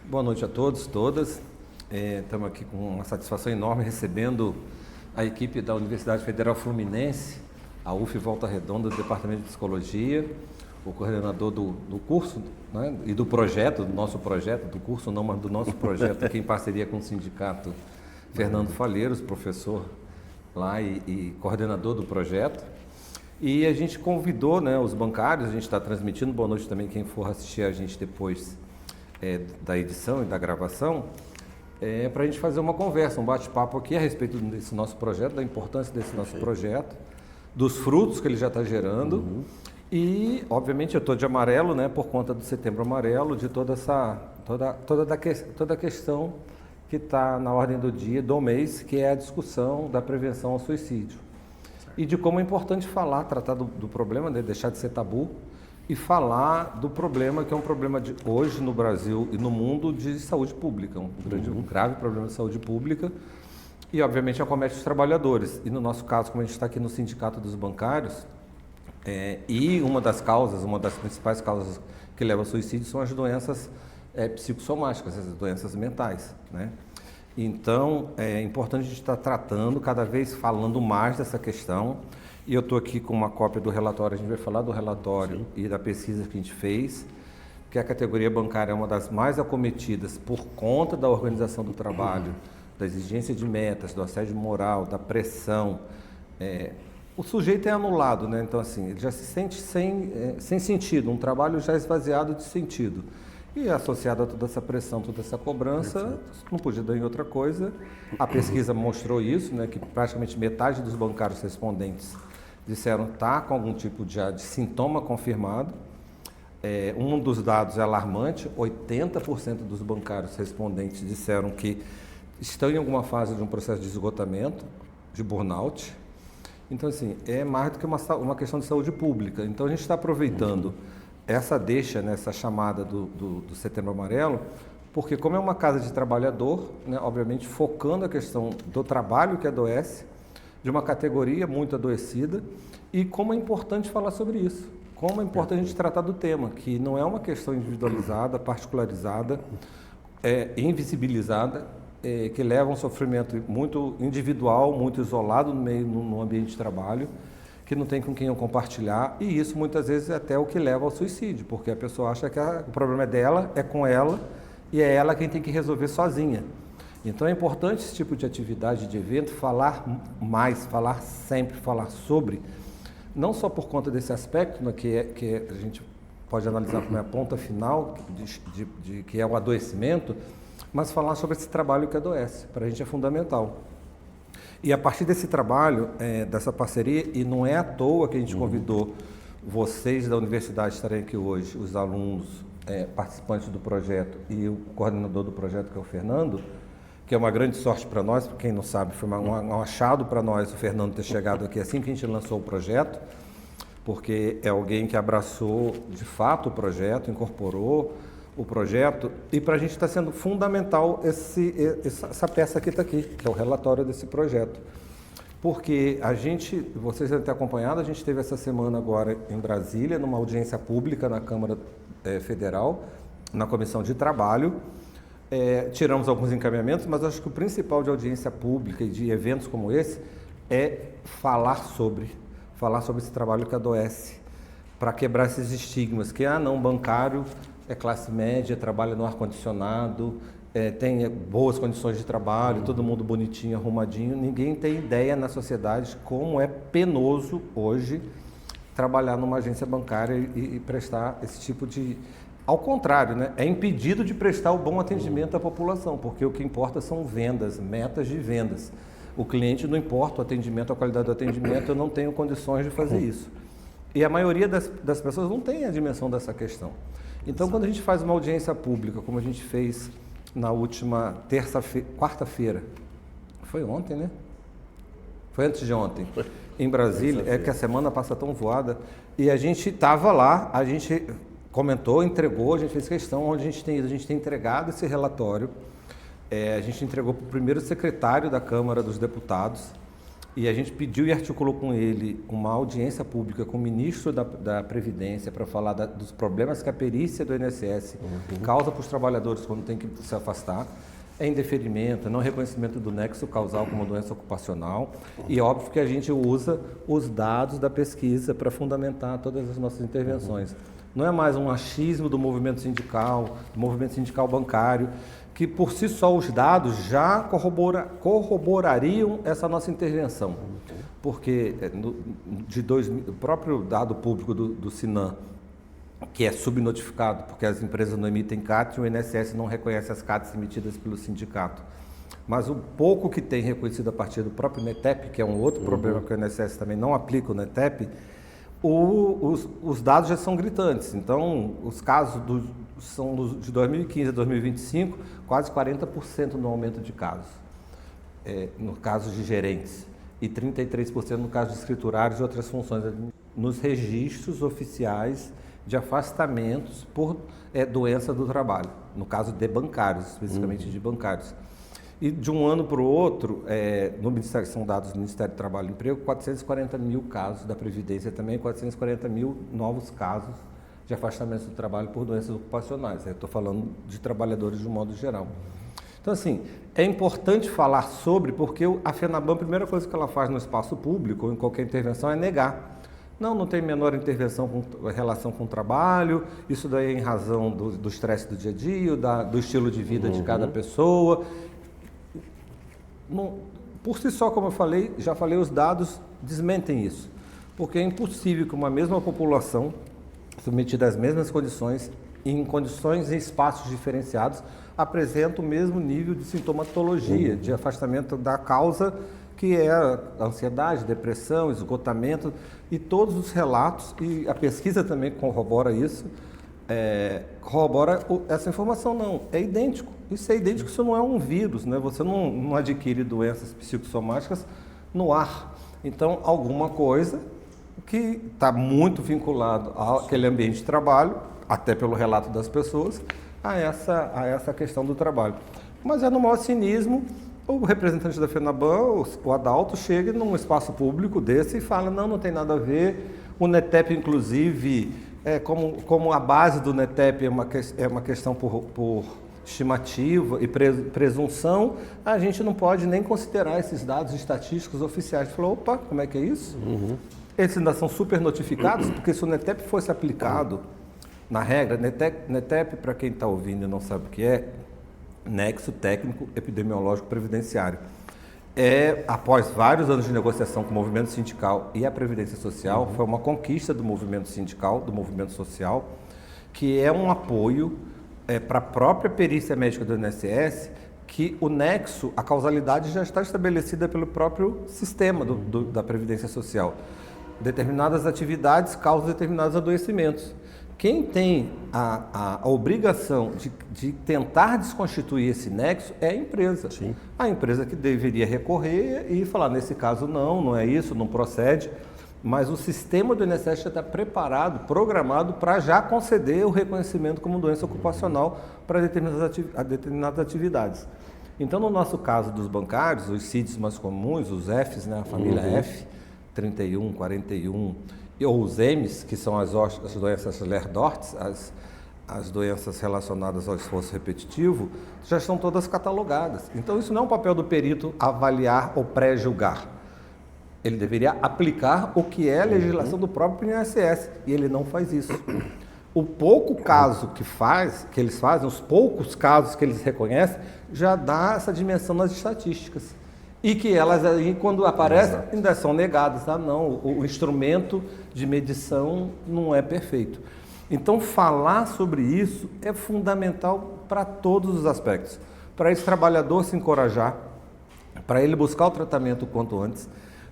Boa noite a todos, todas. Estamos aqui com uma satisfação enorme recebendo a equipe da Universidade Federal Fluminense, a UF Volta Redonda, do Departamento de Psicologia, o coordenador do curso, né, e do projeto, do nosso projeto, do curso não, mas do nosso projeto, aqui em parceria com o sindicato, Fernando Falheiros, professor lá e coordenador do projeto. E a gente convidou, né, os bancários, a gente está transmitindo, boa noite também quem for assistir a gente depois da edição e da gravação, para a gente fazer uma conversa, um bate-papo aqui a respeito desse nosso projeto, da importância desse nosso projeto, dos frutos que ele já está gerando e, obviamente, eu estou de amarelo, né, por conta do Setembro Amarelo, de toda a questão que está na ordem do dia, do mês, que é a discussão da prevenção ao suicídio. E de como é importante falar, tratar do problema, né, deixar de ser tabu, e falar do problema que é um problema de hoje no Brasil e no mundo de saúde pública, um grave problema de saúde pública e obviamente acomete os trabalhadores. E no nosso caso, como a gente está aqui no Sindicato dos Bancários, e uma das principais causas que levam ao suicídio são as doenças psicossomáticas, as doenças mentais, né? Então, é importante a gente estar tratando, cada vez falando mais dessa questão. E eu estou aqui com uma cópia do relatório, a gente vai falar do relatório e da pesquisa que a gente fez, que a categoria bancária é uma das mais acometidas por conta da organização do trabalho, da exigência de metas, do assédio moral, da pressão. O sujeito é anulado, né? Então, assim, ele já se sente sem sentido, um trabalho já esvaziado de sentido. E associado a toda essa pressão, toda essa cobrança, não podia dar em outra coisa. A pesquisa mostrou isso, né, que praticamente metade dos bancários respondentes disseram estar com algum tipo de sintoma confirmado. Um dos dados é alarmante, 80% dos bancários respondentes disseram que estão em alguma fase de um processo de esgotamento, de burnout. Então, assim, é mais do que uma questão de saúde pública. Então, a gente está aproveitando essa deixa, né, essa chamada do Setembro Amarelo, porque como é uma casa de trabalhador, né, obviamente focando a questão do trabalho que adoece, de uma categoria muito adoecida, e como é importante falar sobre isso, como é importante a gente tratar do tema, que não é uma questão individualizada, particularizada, invisibilizada, que leva a um sofrimento muito individual, muito isolado no ambiente de trabalho, que não tem com quem eu compartilhar, e isso muitas vezes é até o que leva ao suicídio, porque a pessoa acha que o problema é dela, é com ela, e é ela quem tem que resolver sozinha. Então é importante esse tipo de atividade, de evento, falar mais, falar sempre, falar sobre, não só por conta desse aspecto, né, que a gente pode analisar como é a ponta final, que é o adoecimento, mas falar sobre esse trabalho que adoece, para a gente é fundamental. E a partir desse trabalho, dessa parceria, e não é à toa que a gente convidou vocês da universidade estarem aqui hoje, os alunos participantes do projeto e o coordenador do projeto, que é o Fernando, que é uma grande sorte para nós, para quem não sabe, foi um achado para nós o Fernando ter chegado aqui assim que a gente lançou o projeto, porque é alguém que abraçou de fato o projeto, incorporou o projeto, e para a gente está sendo fundamental essa peça que está aqui, que é o relatório desse projeto. Porque vocês devem ter acompanhado, a gente teve essa semana agora em Brasília, numa audiência pública na Câmara Federal, na Comissão de Trabalho. Tiramos alguns encaminhamentos, mas acho que o principal de audiência pública e de eventos como esse é falar sobre esse trabalho que adoece, para quebrar esses estigmas, que não, bancário é classe média, trabalha no ar-condicionado, tem boas condições de trabalho, todo mundo bonitinho, arrumadinho. Ninguém tem ideia na sociedade como é penoso hoje trabalhar numa agência bancária e prestar esse tipo de... Ao contrário, né? É impedido de prestar o bom atendimento à população, porque o que importa são vendas, metas de vendas. O cliente não importa o atendimento, a qualidade do atendimento, eu não tenho condições de fazer isso. E a maioria das pessoas não tem a dimensão dessa questão. Então, quando a gente faz uma audiência pública, como a gente fez na última quarta-feira, foi ontem, né? Foi antes de ontem, em Brasília, que a semana passa tão voada, e a gente estava lá, a gente comentou, entregou, a gente fez questão, onde a gente tem ido, a gente tem entregado esse relatório, a gente entregou para o primeiro secretário da Câmara dos Deputados, E a gente pediu e articulou com ele uma audiência pública com o ministro da Previdência para falar dos problemas que a perícia do INSS causa para os trabalhadores quando tem que se afastar. É indeferimento, não reconhecimento do nexo causal como doença ocupacional. E é óbvio que a gente usa os dados da pesquisa para fundamentar todas as nossas intervenções. Não é mais um achismo do movimento sindical bancário, que por si só os dados já corroborariam essa nossa intervenção. Porque o próprio dado público do Sinan, que é subnotificado, porque as empresas não emitem CAT e o INSS não reconhece as CATs emitidas pelo sindicato. Mas o pouco que tem reconhecido a partir do próprio NETEP, que é um outro problema que o INSS também não aplica o NETEP, os dados já são gritantes. Então, os casos são de 2015 a 2025, quase 40% no aumento de casos, no caso de gerentes, e 33% no caso de escriturários e outras funções nos registros oficiais de afastamentos por doença do trabalho, no caso de bancários, especificamente de bancários. E de um ano para o outro, no Ministério, são dados do Ministério do Trabalho e Emprego, 440 mil casos da Previdência também, 440 mil novos casos de afastamento do trabalho por doenças ocupacionais. Eu estou falando de trabalhadores de um modo geral. Então, assim, é importante falar sobre, porque a FENABAN, a primeira coisa que ela faz no espaço público ou em qualquer intervenção é negar. Não tem menor intervenção com relação com o trabalho, isso daí é em razão do estresse do dia a dia, do estilo de vida de cada pessoa. Não, por si só, como eu já falei, os dados desmentem isso. Porque é impossível que uma mesma população, submetida às mesmas condições, em condições e espaços diferenciados, apresente o mesmo nível de sintomatologia, de afastamento da causa, que é a ansiedade, depressão, esgotamento, e todos os relatos, e a pesquisa também corrobora isso, corrobora essa informação. Não, é idêntico. Isso é idêntico, isso não é um vírus, né? Você não adquire doenças psicossomáticas no ar. Então, alguma coisa que está muito vinculado àquele ambiente de trabalho, até pelo relato das pessoas, a essa questão do trabalho. Mas no maior cinismo, o representante da FENABAN, o Adalto, chega num espaço público desse e fala, não tem nada a ver. O NETEP, inclusive, como a base do NETEP é uma questão por estimativa e presunção, a gente não pode nem considerar esses dados estatísticos oficiais. Falou, opa, como é que é isso? Eles ainda são super notificados, porque se o NETEP fosse aplicado na regra, NETEP, para quem está ouvindo e não sabe o que é, Nexo Técnico Epidemiológico Previdenciário. Após vários anos de negociação com o movimento sindical e a Previdência Social, foi uma conquista do movimento sindical, do movimento social, que é um apoio para a própria perícia médica do INSS, que o nexo, a causalidade já está estabelecida pelo próprio sistema da Previdência Social. Determinadas atividades causam determinados adoecimentos. Quem tem a obrigação de tentar desconstituir esse nexo é a empresa. Sim. A empresa que deveria recorrer e falar, nesse caso não é isso, não procede, mas o sistema do INSS já está preparado, programado para já conceder o reconhecimento como doença ocupacional para determinadas atividades. Então, no nosso caso dos bancários, os CIDs mais comuns, os Fs, né, a família F, 31, 41, ou os M's, que são as doenças Ler-Dortz, as doenças relacionadas ao esforço repetitivo, já estão todas catalogadas. Então, isso não é um papel do perito avaliar ou pré-julgar. Ele deveria aplicar o que é a legislação do próprio INSS, e ele não faz isso. O pouco caso que eles fazem, os poucos casos que eles reconhecem, já dá essa dimensão nas estatísticas. E que elas aí, quando aparecem, ainda são negadas. Não, o instrumento de medição não é perfeito. Então, falar sobre isso é fundamental para todos os aspectos. Para esse trabalhador se encorajar, para ele buscar o tratamento o quanto antes,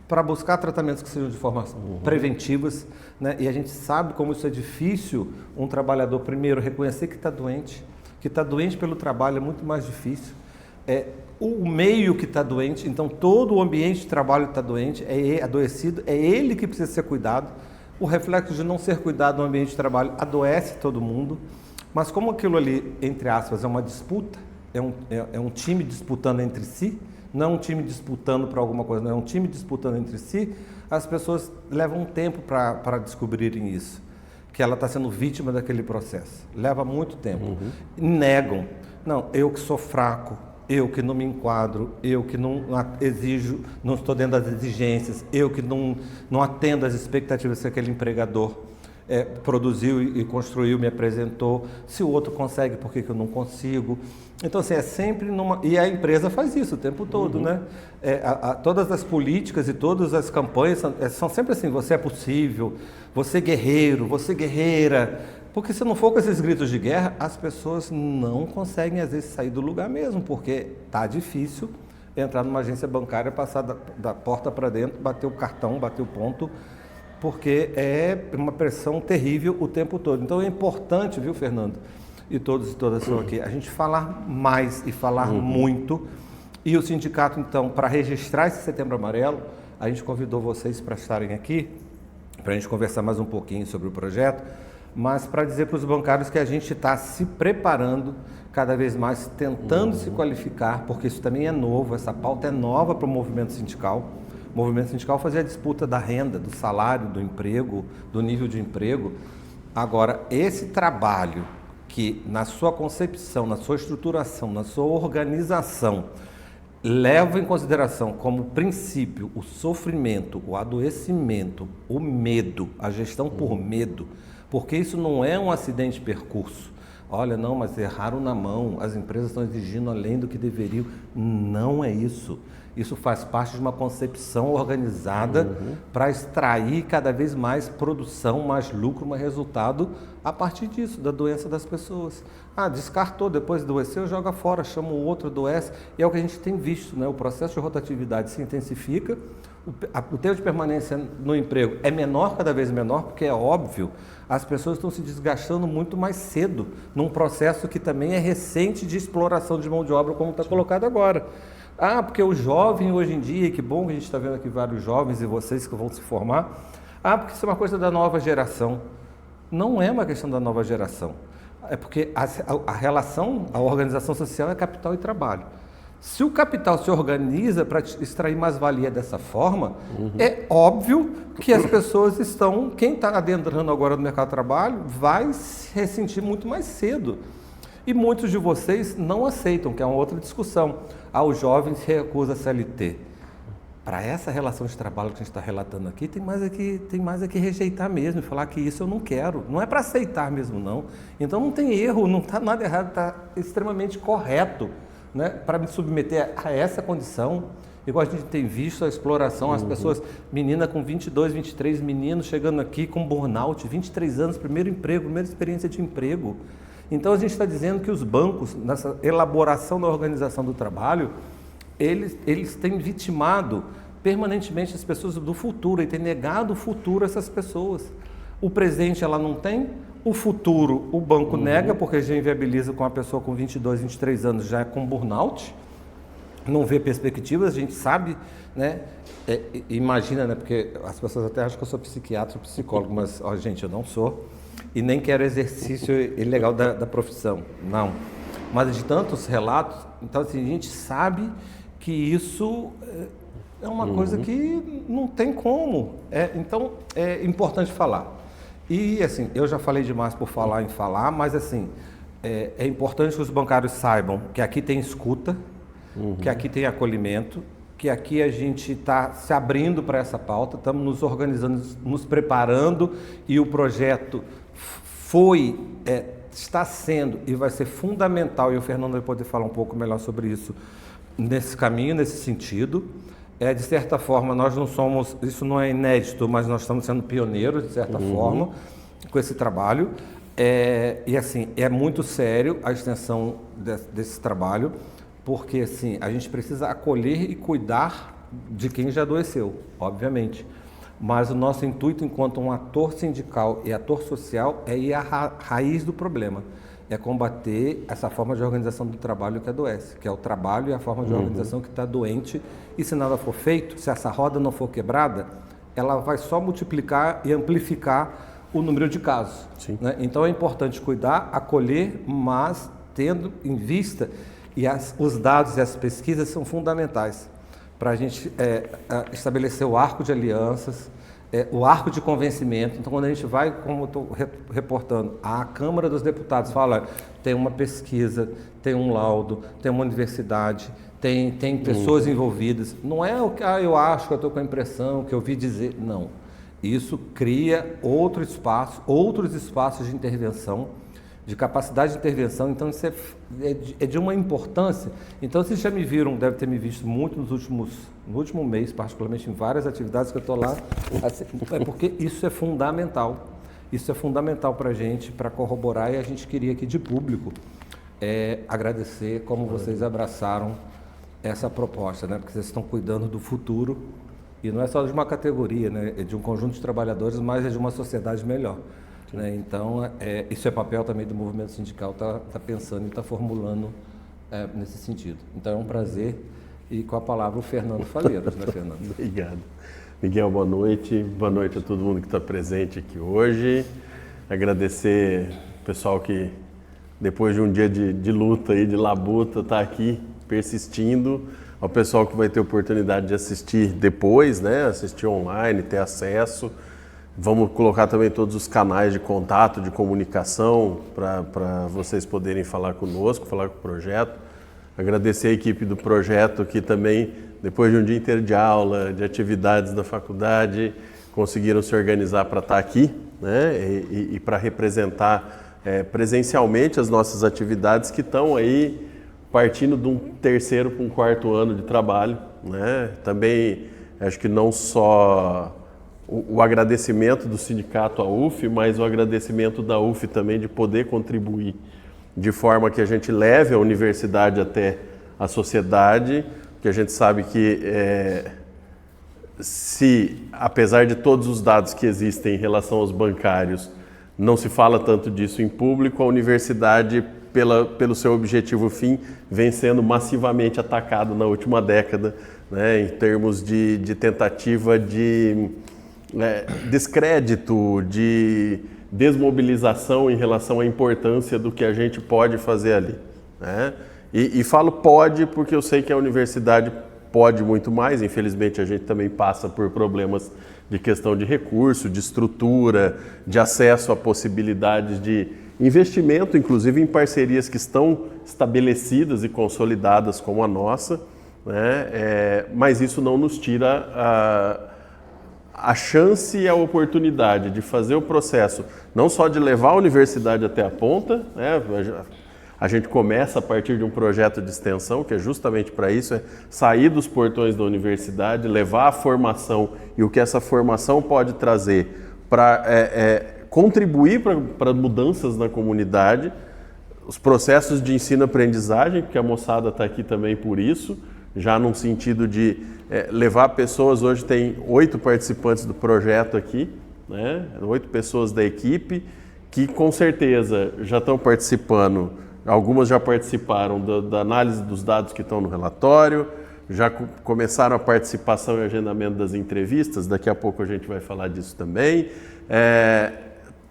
para buscar tratamentos que sejam de forma preventivas, né? E a gente sabe como isso é difícil, um trabalhador, primeiro, reconhecer que está doente pelo trabalho é muito mais difícil. O meio que está doente, então todo o ambiente de trabalho está doente, adoecido, é ele que precisa ser cuidado. O reflexo de não ser cuidado no ambiente de trabalho adoece todo mundo, mas como aquilo ali, entre aspas, é uma disputa, é um time disputando entre si, não é um time disputando para alguma coisa, não é um time disputando entre si, as pessoas levam um tempo para descobrirem isso, que ela está sendo vítima daquele processo. Leva muito tempo. Negam. Não, eu que sou fraco, eu que não me enquadro, eu que não exijo, não estou dentro das exigências, eu que não atendo às expectativas que aquele empregador produziu e construiu, me apresentou. Se o outro consegue, por que eu não consigo? Então, assim, é sempre numa... E a empresa faz isso o tempo todo, né? Todas as políticas e todas as campanhas são sempre assim, você é possível, você é guerreiro, você é guerreira. Porque se não for com esses gritos de guerra, as pessoas não conseguem, às vezes, sair do lugar mesmo, porque tá difícil entrar numa agência bancária, passar da porta para dentro, bater o cartão, bater o ponto, porque é uma pressão terrível o tempo todo. Então é importante, viu, Fernando, e todos e todas estão aqui, a gente falar mais e falar muito. E o sindicato, então, para registrar esse Setembro Amarelo, a gente convidou vocês para estarem aqui, para a gente conversar mais um pouquinho sobre o projeto, mas para dizer para os bancários que a gente está se preparando cada vez mais, tentando se qualificar, porque isso também é novo, essa pauta é nova para o movimento sindical. O movimento sindical fazia a disputa da renda, do salário, do emprego, do nível de emprego. Agora, esse trabalho que na sua concepção, na sua estruturação, na sua organização, leva em consideração como princípio o sofrimento, o adoecimento, o medo, a gestão por medo, porque isso não é um acidente de percurso. Olha, não, mas erraram na mão, as empresas estão exigindo além do que deveriam. Não é isso. Isso faz parte de uma concepção organizada para extrair cada vez mais produção, mais lucro, mais resultado a partir disso, da doença das pessoas. Descartou, depois adoeceu, joga fora, chama o outro, adoece. E é o que a gente tem visto, né? O processo de rotatividade se intensifica, o tempo de permanência no emprego é menor, cada vez menor, porque é óbvio, as pessoas estão se desgastando muito mais cedo, num processo que também é recente de exploração de mão de obra, como está colocado agora. Porque o jovem hoje em dia, que bom que a gente está vendo aqui vários jovens e vocês que vão se formar, porque isso é uma coisa da nova geração. Não é uma questão da nova geração, é porque a relação, a organização social é capital e trabalho. Se o capital se organiza para extrair mais-valia dessa forma, é óbvio que as pessoas estão, quem está adentrando agora no mercado de trabalho, vai se ressentir muito mais cedo. E muitos de vocês não aceitam, que é uma outra discussão. Os jovens se recusam a CLT. Para essa relação de trabalho que a gente está relatando aqui, tem mais é que rejeitar mesmo e falar que isso eu não quero. Não é para aceitar mesmo, não. Então não tem erro, não está nada errado, está extremamente correto, né, para me submeter a essa condição. Igual a gente tem visto a exploração, as pessoas, menina com 22, 23, meninos chegando aqui com burnout, 23 anos, primeiro emprego, primeira experiência de emprego. Então a gente está dizendo que os bancos, nessa elaboração da organização do trabalho, eles têm vitimado permanentemente as pessoas do futuro e têm negado o futuro a essas pessoas. O presente ela não tem, o futuro o banco nega, porque já inviabiliza com a pessoa com 22, 23 anos já com burnout, não vê perspectivas, a gente sabe, né? Imagina, né? Porque as pessoas até acham que eu sou psiquiatra ou psicólogo, mas, gente, eu não sou e nem quero exercício ilegal da profissão, não. Mas de tantos relatos, então assim, a gente sabe que isso é uma coisa que não tem como. Então, é importante falar. E, assim, eu já falei demais por falar em falar, mas, assim, é importante que os bancários saibam que aqui tem escuta, que aqui tem acolhimento, que aqui a gente está se abrindo para essa pauta, estamos nos organizando, nos preparando, e o projeto está sendo e vai ser fundamental, e o Fernando vai poder falar um pouco melhor sobre isso, nesse caminho, nesse sentido. De certa forma, nós não somos, isso não é inédito, mas nós estamos sendo pioneiros, de certa forma, com esse trabalho. E assim, é muito sério a extensão desse trabalho, porque assim, a gente precisa acolher e cuidar de quem já adoeceu, obviamente. Mas o nosso intuito enquanto um ator sindical e ator social é ir à raiz do problema. É combater essa forma de organização do trabalho que adoece, que é o trabalho e a forma de organização que está doente. E se nada for feito, se essa roda não for quebrada, ela vai só multiplicar e amplificar o número de casos. Né? Então é importante cuidar, acolher, mas tendo em vista E os dados e as pesquisas são fundamentais para a gente estabelecer o arco de alianças, o arco de convencimento. Então, quando a gente vai, como eu estou reportando, a Câmara dos Deputados fala, tem uma pesquisa, tem um laudo, tem uma universidade, tem pessoas envolvidas. Não é o que eu acho, que eu estou com a impressão, que eu ouvi dizer. Não. Isso cria outros espaços de intervenção, de capacidade de intervenção. Então, isso é de uma importância. Então, vocês já me viram, devem ter me visto muito no último mês, particularmente em várias atividades que eu estou lá, é porque isso é fundamental. Isso é fundamental para a gente, para corroborar, e a gente queria aqui de público agradecer como vocês abraçaram essa proposta, né? Porque vocês estão cuidando do futuro, e não é só de uma categoria, né? É de um conjunto de trabalhadores, mas é de uma sociedade melhor. Né? Então, isso é papel também do movimento sindical, tá pensando e está formulando nesse sentido. Então, é um prazer. E com a palavra o Fernando Faleiros, né, Fernando? Obrigado. Miguel, boa noite. Boa noite a todo mundo que está presente aqui hoje. Agradecer o pessoal que, depois de um dia de luta e de labuta, está aqui persistindo. Ao pessoal que vai ter oportunidade de assistir depois, né? Assistir online, ter acesso. Vamos colocar também todos os canais de contato, de comunicação, para vocês poderem falar conosco, falar com o projeto. Agradecer a equipe do projeto que também, depois de um dia inteiro de aula, de atividades da faculdade, conseguiram se organizar para estar aqui, né? E para representar presencialmente as nossas atividades que estão aí partindo de um terceiro para um quarto ano de trabalho, né? Também acho que não só o agradecimento do sindicato à UF, mas o agradecimento da UF também de poder contribuir de forma que a gente leve a universidade até a sociedade, que a gente sabe que apesar de todos os dados que existem em relação aos bancários, não se fala tanto disso em público, a universidade, pelo seu objetivo fim, vem sendo massivamente atacada na última década, né, em termos de tentativa de descrédito, de desmobilização em relação à importância do que a gente pode fazer ali, né? E falo pode porque eu sei que a universidade pode muito mais. Infelizmente a gente também passa por problemas de questão de recurso, de estrutura, de acesso a possibilidades de investimento, inclusive em parcerias que estão estabelecidas e consolidadas como a nossa, né? Mas isso não nos tira a chance e a oportunidade de fazer o processo, não só de levar a universidade até a ponta, né? A gente começa a partir de um projeto de extensão, que é justamente para isso, sair dos portões da universidade, levar a formação e o que essa formação pode trazer para contribuir para mudanças na comunidade, os processos de ensino-aprendizagem, porque a moçada está aqui também por isso, já num sentido de levar pessoas. Hoje tem 8 participantes do projeto aqui, né? 8 pessoas da equipe que com certeza já estão participando, algumas já participaram da análise dos dados que estão no relatório, já começaram a participação e agendamento das entrevistas, daqui a pouco a gente vai falar disso também,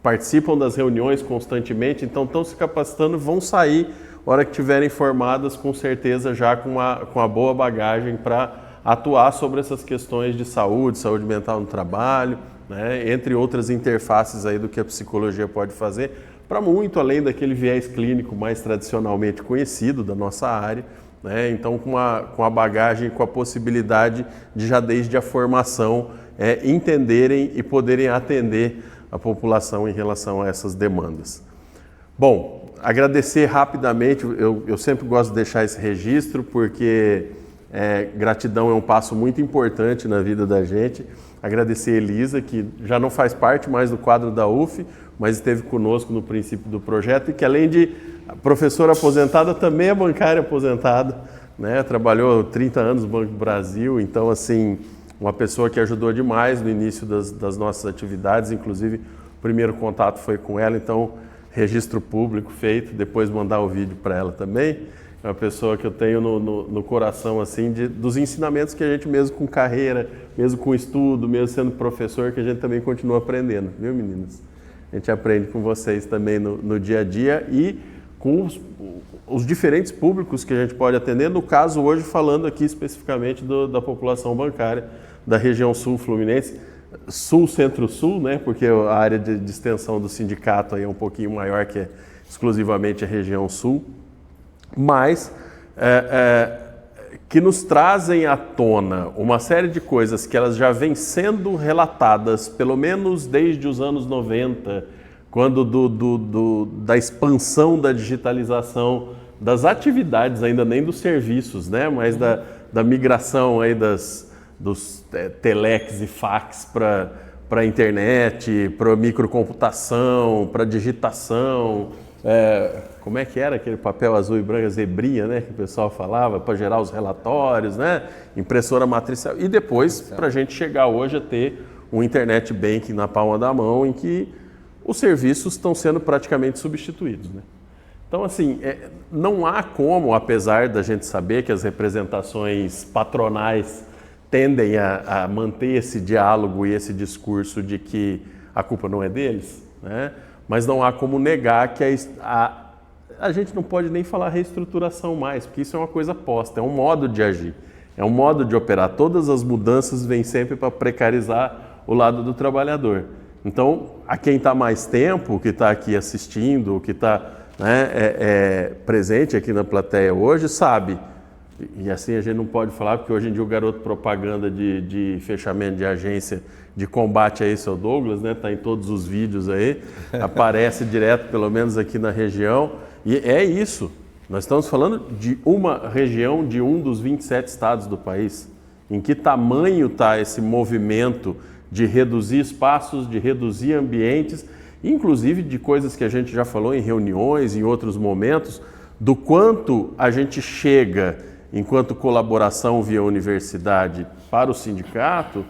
participam das reuniões constantemente, então estão se capacitando, vão sair, na hora que estiverem formadas, com certeza já com a boa bagagem para atuar sobre essas questões de saúde mental no trabalho, né? Entre outras interfaces aí do que a psicologia pode fazer, para muito além daquele viés clínico mais tradicionalmente conhecido da nossa área, né? Então com a bagagem, com a possibilidade de já desde a formação entenderem e poderem atender a população em relação a essas demandas. Bom, agradecer rapidamente, eu sempre gosto de deixar esse registro porque gratidão é um passo muito importante na vida da gente. Agradecer a Elisa, que já não faz parte mais do quadro da UF, mas esteve conosco no princípio do projeto e que, além de professora aposentada, também é bancária aposentada, né? Trabalhou 30 anos no Banco do Brasil, então, assim, uma pessoa que ajudou demais no início das nossas atividades, inclusive o primeiro contato foi com ela, então registro público feito, depois mandar o vídeo para ela também. É uma pessoa que eu tenho no coração, assim, dos ensinamentos que a gente, mesmo com carreira, mesmo com estudo, mesmo sendo professor, que a gente também continua aprendendo, viu, meninas? A gente aprende com vocês também no dia a dia e com os diferentes públicos que a gente pode atender, no caso hoje falando aqui especificamente da população bancária da região sul fluminense, sul, centro-sul, né, porque a área de extensão do sindicato aí é um pouquinho maior que exclusivamente a região sul, mas que nos trazem à tona uma série de coisas que elas já vêm sendo relatadas, pelo menos desde os anos 90, quando da expansão da digitalização das atividades, ainda nem dos serviços, né? Mas da migração aí dos telex e fax para a internet, para microcomputação, para digitação. Como é que era aquele papel azul e branco, zebrinha, né? Que o pessoal falava, para gerar os relatórios, né? Impressora matricial. E depois, para a gente chegar hoje a ter um internet banking na palma da mão, em que os serviços estão sendo praticamente substituídos, né? Então, assim, não há como, apesar da gente saber que as representações patronais tendem a manter esse diálogo e esse discurso de que a culpa não é deles, né? Mas não há como negar que a gente não pode nem falar reestruturação mais, porque isso é uma coisa posta, é um modo de agir, é um modo de operar. Todas as mudanças vêm sempre para precarizar o lado do trabalhador. Então, a quem está mais tempo, que está aqui assistindo, que está presente aqui na plateia hoje, sabe, e assim a gente não pode falar, porque hoje em dia o garoto propaganda de fechamento de agência de combate a isso é o Douglas, né? Está em todos os vídeos aí, aparece direto, pelo menos aqui na região, e é isso. Nós estamos falando de uma região de um dos 27 estados do país. Em que tamanho está esse movimento de reduzir espaços, de reduzir ambientes, inclusive de coisas que a gente já falou em reuniões, em outros momentos, do quanto a gente chega, enquanto colaboração via universidade, para o sindicato,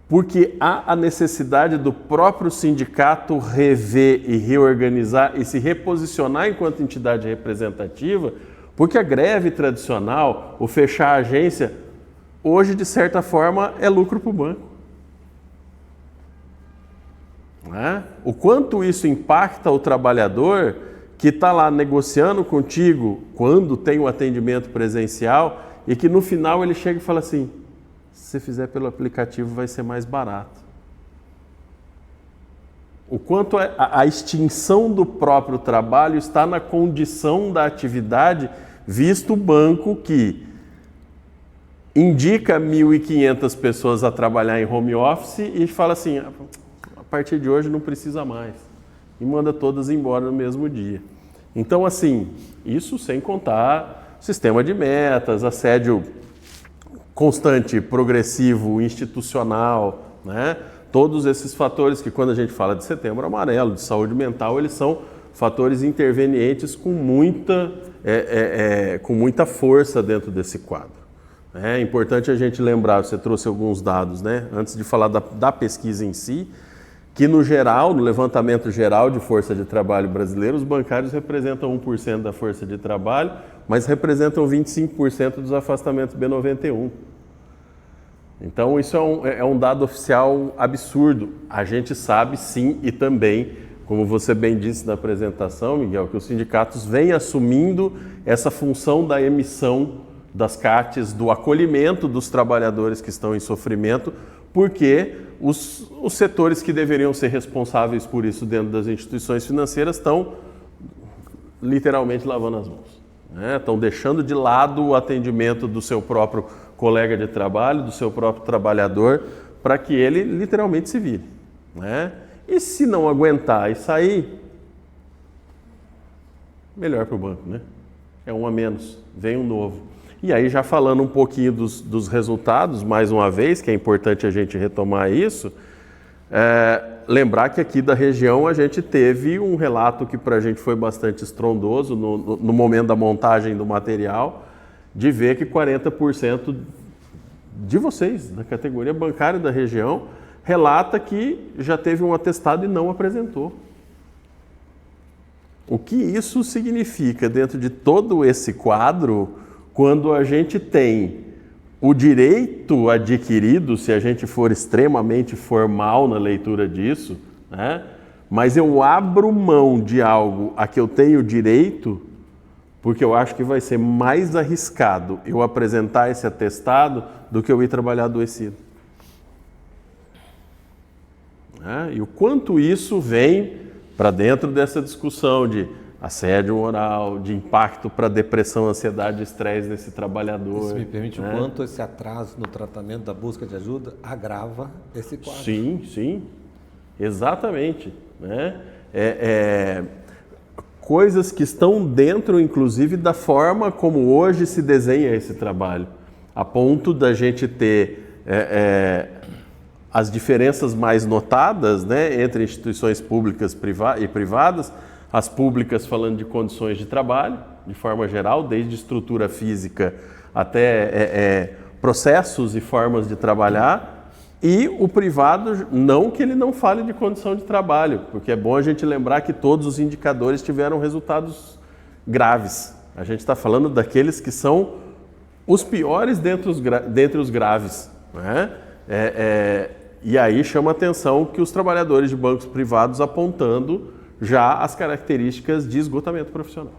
porque há a necessidade do próprio sindicato rever e reorganizar e se reposicionar enquanto entidade representativa, porque a greve tradicional, o fechar a agência, hoje, de certa forma, é lucro para o banco. O quanto isso impacta o trabalhador que está lá negociando contigo quando tem o atendimento presencial e que no final ele chega e fala assim, se você fizer pelo aplicativo vai ser mais barato. O quanto a extinção do próprio trabalho está na condição da atividade, visto o banco que indica 1.500 pessoas a trabalhar em home office e fala assim, a partir de hoje não precisa mais. E manda todas embora no mesmo dia. Então, assim, isso sem contar sistema de metas, assédio constante, progressivo, institucional, né? Todos esses fatores que quando a gente fala de Setembro Amarelo, de saúde mental, eles são fatores intervenientes com muita força dentro desse quadro. É importante a gente lembrar, você trouxe alguns dados, né? Antes de falar da pesquisa em si, que no geral, no levantamento geral de força de trabalho brasileiro, os bancários representam 1% da força de trabalho, mas representam 25% dos afastamentos B91. Então isso é um dado oficial absurdo. A gente sabe sim e também, como você bem disse na apresentação, Miguel, que os sindicatos vêm assumindo essa função da emissão das CATs, do acolhimento dos trabalhadores que estão em sofrimento, porque os setores que deveriam ser responsáveis por isso dentro das instituições financeiras estão literalmente lavando as mãos, né? Estão deixando de lado o atendimento do seu próprio colega de trabalho, do seu próprio trabalhador, para que ele literalmente se vire, né? E se não aguentar e sair, melhor para o banco, né? É um a menos, vem um novo. E aí, já falando um pouquinho dos resultados, mais uma vez, que é importante a gente retomar isso, lembrar que aqui da região a gente teve um relato que para a gente foi bastante estrondoso no momento da montagem do material, de ver que 40% de vocês, da categoria bancária da região, relata que já teve um atestado e não apresentou. O que isso significa dentro de todo esse quadro, quando a gente tem o direito adquirido, se a gente for extremamente formal na leitura disso, né? mas eu abro mão de algo a que eu tenho direito, porque eu acho que vai ser mais arriscado eu apresentar esse atestado do que eu ir trabalhar adoecido. E o quanto isso vem para dentro dessa discussão de assédio moral, de impacto para depressão, ansiedade e estresse desse trabalhador. Isso me permite o quanto esse atraso no tratamento da busca de ajuda agrava esse quadro. Sim, exatamente. Coisas que estão dentro, inclusive, da forma como hoje se desenha esse trabalho, a ponto da gente ter as diferenças mais notadas, entre instituições públicas e privadas, as públicas falando de condições de trabalho, de forma geral, desde estrutura física até processos e formas de trabalhar, e o privado, não que ele não fale de condição de trabalho, porque é bom a gente lembrar que todos os indicadores tiveram resultados graves. A gente está falando daqueles que são os piores dentre os graves. E aí chama a atenção que os trabalhadores de bancos privados apontando já as características de esgotamento profissional.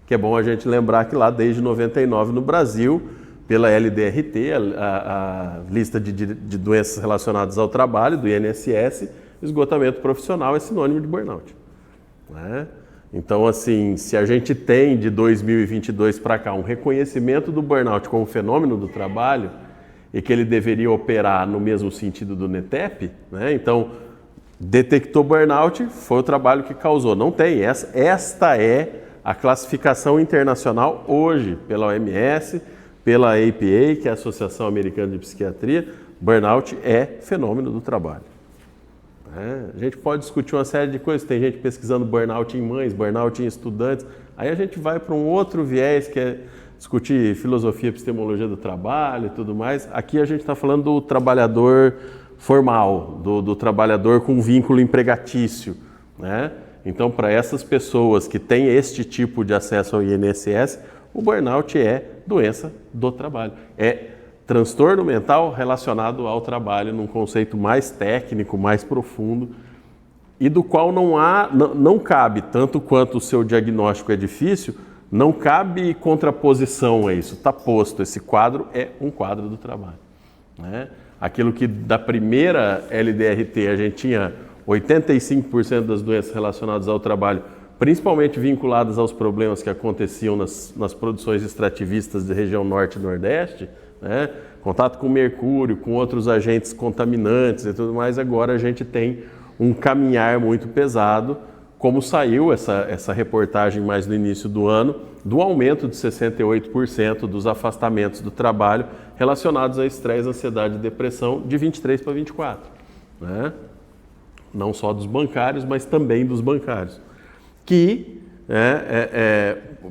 Que é bom a gente lembrar que lá desde 99 no Brasil, pela LDRT, a lista de doenças relacionadas ao trabalho, do INSS, esgotamento profissional é sinônimo de burnout. Então, assim, se a gente tem de 2022 para cá um reconhecimento do burnout como fenômeno do trabalho e que ele deveria operar no mesmo sentido do NETEP, então, detectou burnout, foi o trabalho que causou. Não tem. Esta é a classificação internacional hoje, pela OMS, pela APA, que é a Associação Americana de Psiquiatria. Burnout é fenômeno do trabalho. A gente pode discutir uma série de coisas. Tem gente pesquisando burnout em mães, burnout em estudantes. Aí a gente vai para um outro viés, que é discutir filosofia e epistemologia do trabalho e tudo mais. Aqui a gente está falando do trabalhador formal, do trabalhador com vínculo empregatício. Então, para essas pessoas que têm este tipo de acesso ao INSS, o burnout é doença do trabalho. É transtorno mental relacionado ao trabalho, num conceito mais técnico, mais profundo, e do qual não cabe, tanto quanto o seu diagnóstico é difícil, não cabe contraposição a isso. Está posto, esse quadro é um quadro do trabalho. Aquilo que da primeira LDRT a gente tinha 85% das doenças relacionadas ao trabalho, principalmente vinculadas aos problemas que aconteciam nas produções extrativistas da região norte e nordeste, contato com mercúrio, com outros agentes contaminantes e tudo mais. Agora a gente tem um caminhar muito pesado, como saiu essa reportagem mais no início do ano, do aumento de 68% dos afastamentos do trabalho relacionados a estresse, ansiedade e depressão de 23 para 24. Não só dos bancários, mas também dos bancários. Que,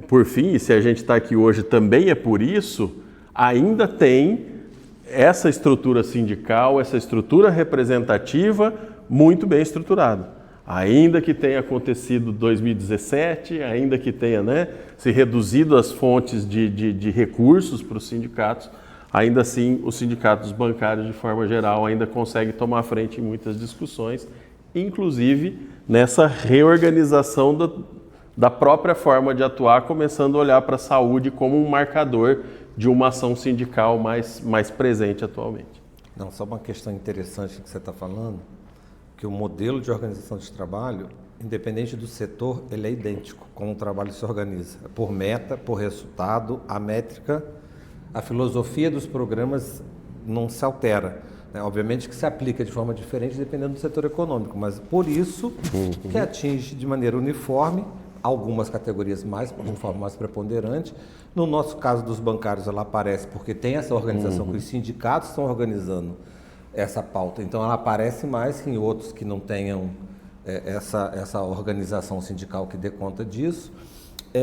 por fim, e se a gente está aqui hoje também é por isso, ainda tem essa estrutura sindical, essa estrutura representativa muito bem estruturada. Ainda que tenha acontecido 2017, ainda que tenha se reduzido as fontes de recursos para os sindicatos, ainda assim os sindicatos bancários, de forma geral, ainda conseguem tomar frente em muitas discussões, inclusive nessa reorganização da própria forma de atuar, começando a olhar para a saúde como um marcador de uma ação sindical mais presente atualmente. Não, só uma questão interessante que você está falando, que o modelo de organização de trabalho, independente do setor, ele é idêntico como o trabalho se organiza. Por meta, por resultado, a métrica, a filosofia dos programas não se altera. Obviamente que se aplica de forma diferente dependendo do setor econômico, mas por isso que atinge de maneira uniforme algumas categorias de forma mais preponderante. No nosso caso dos bancários, ela aparece porque tem essa organização que os sindicatos estão organizando essa pauta. Então ela aparece mais que em outros que não tenham essa organização sindical que dê conta disso.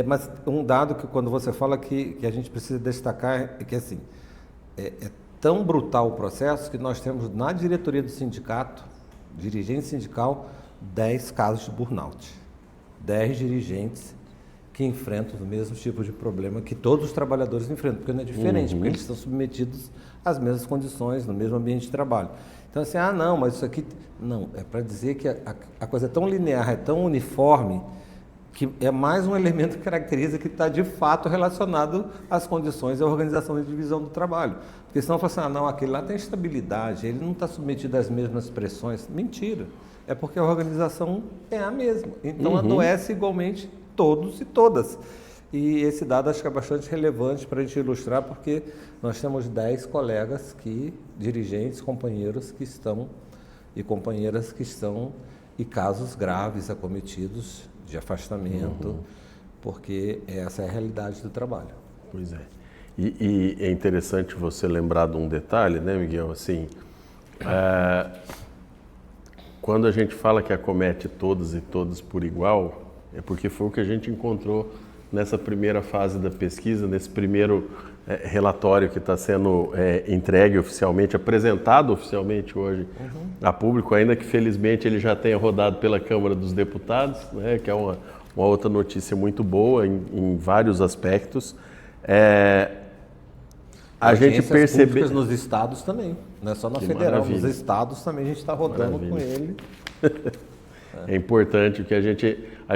Mas um dado que quando você fala que a gente precisa destacar é que assim, é tão brutal o processo que nós temos na diretoria do sindicato, dirigente sindical, 10 casos de burnout. 10 dirigentes que enfrentam o mesmo tipo de problema que todos os trabalhadores enfrentam, porque não é diferente, porque eles estão submetidos às mesmas condições, no mesmo ambiente de trabalho. Então, assim, não, mas isso aqui... Não, é para dizer que a coisa é tão linear, é tão uniforme, que é mais um elemento que caracteriza que está de fato relacionado às condições e à organização e divisão do trabalho. Porque senão fala assim, não, aquele lá tem estabilidade, ele não está submetido às mesmas pressões. Mentira, é porque a organização é a mesma. Então adoece igualmente todos e todas. E esse dado acho que é bastante relevante para a gente ilustrar, porque nós temos 10 colegas dirigentes, companheiros que estão e companheiras que estão e casos graves acometidos de afastamento, porque essa é a realidade do trabalho. Pois é. E é interessante você lembrar de um detalhe, né, Miguel? Assim, quando a gente fala que acomete todos e todas por igual, é porque foi o que a gente encontrou nessa primeira fase da pesquisa, nesse primeiro relatório que está sendo entregue oficialmente, apresentado oficialmente hoje a público, ainda que felizmente ele já tenha rodado pela Câmara dos Deputados, né, que é uma outra notícia muito boa em vários aspectos. A gente percebe nos estados também, não é só na federal, nos estados também a gente está rodando com ele. É importante que a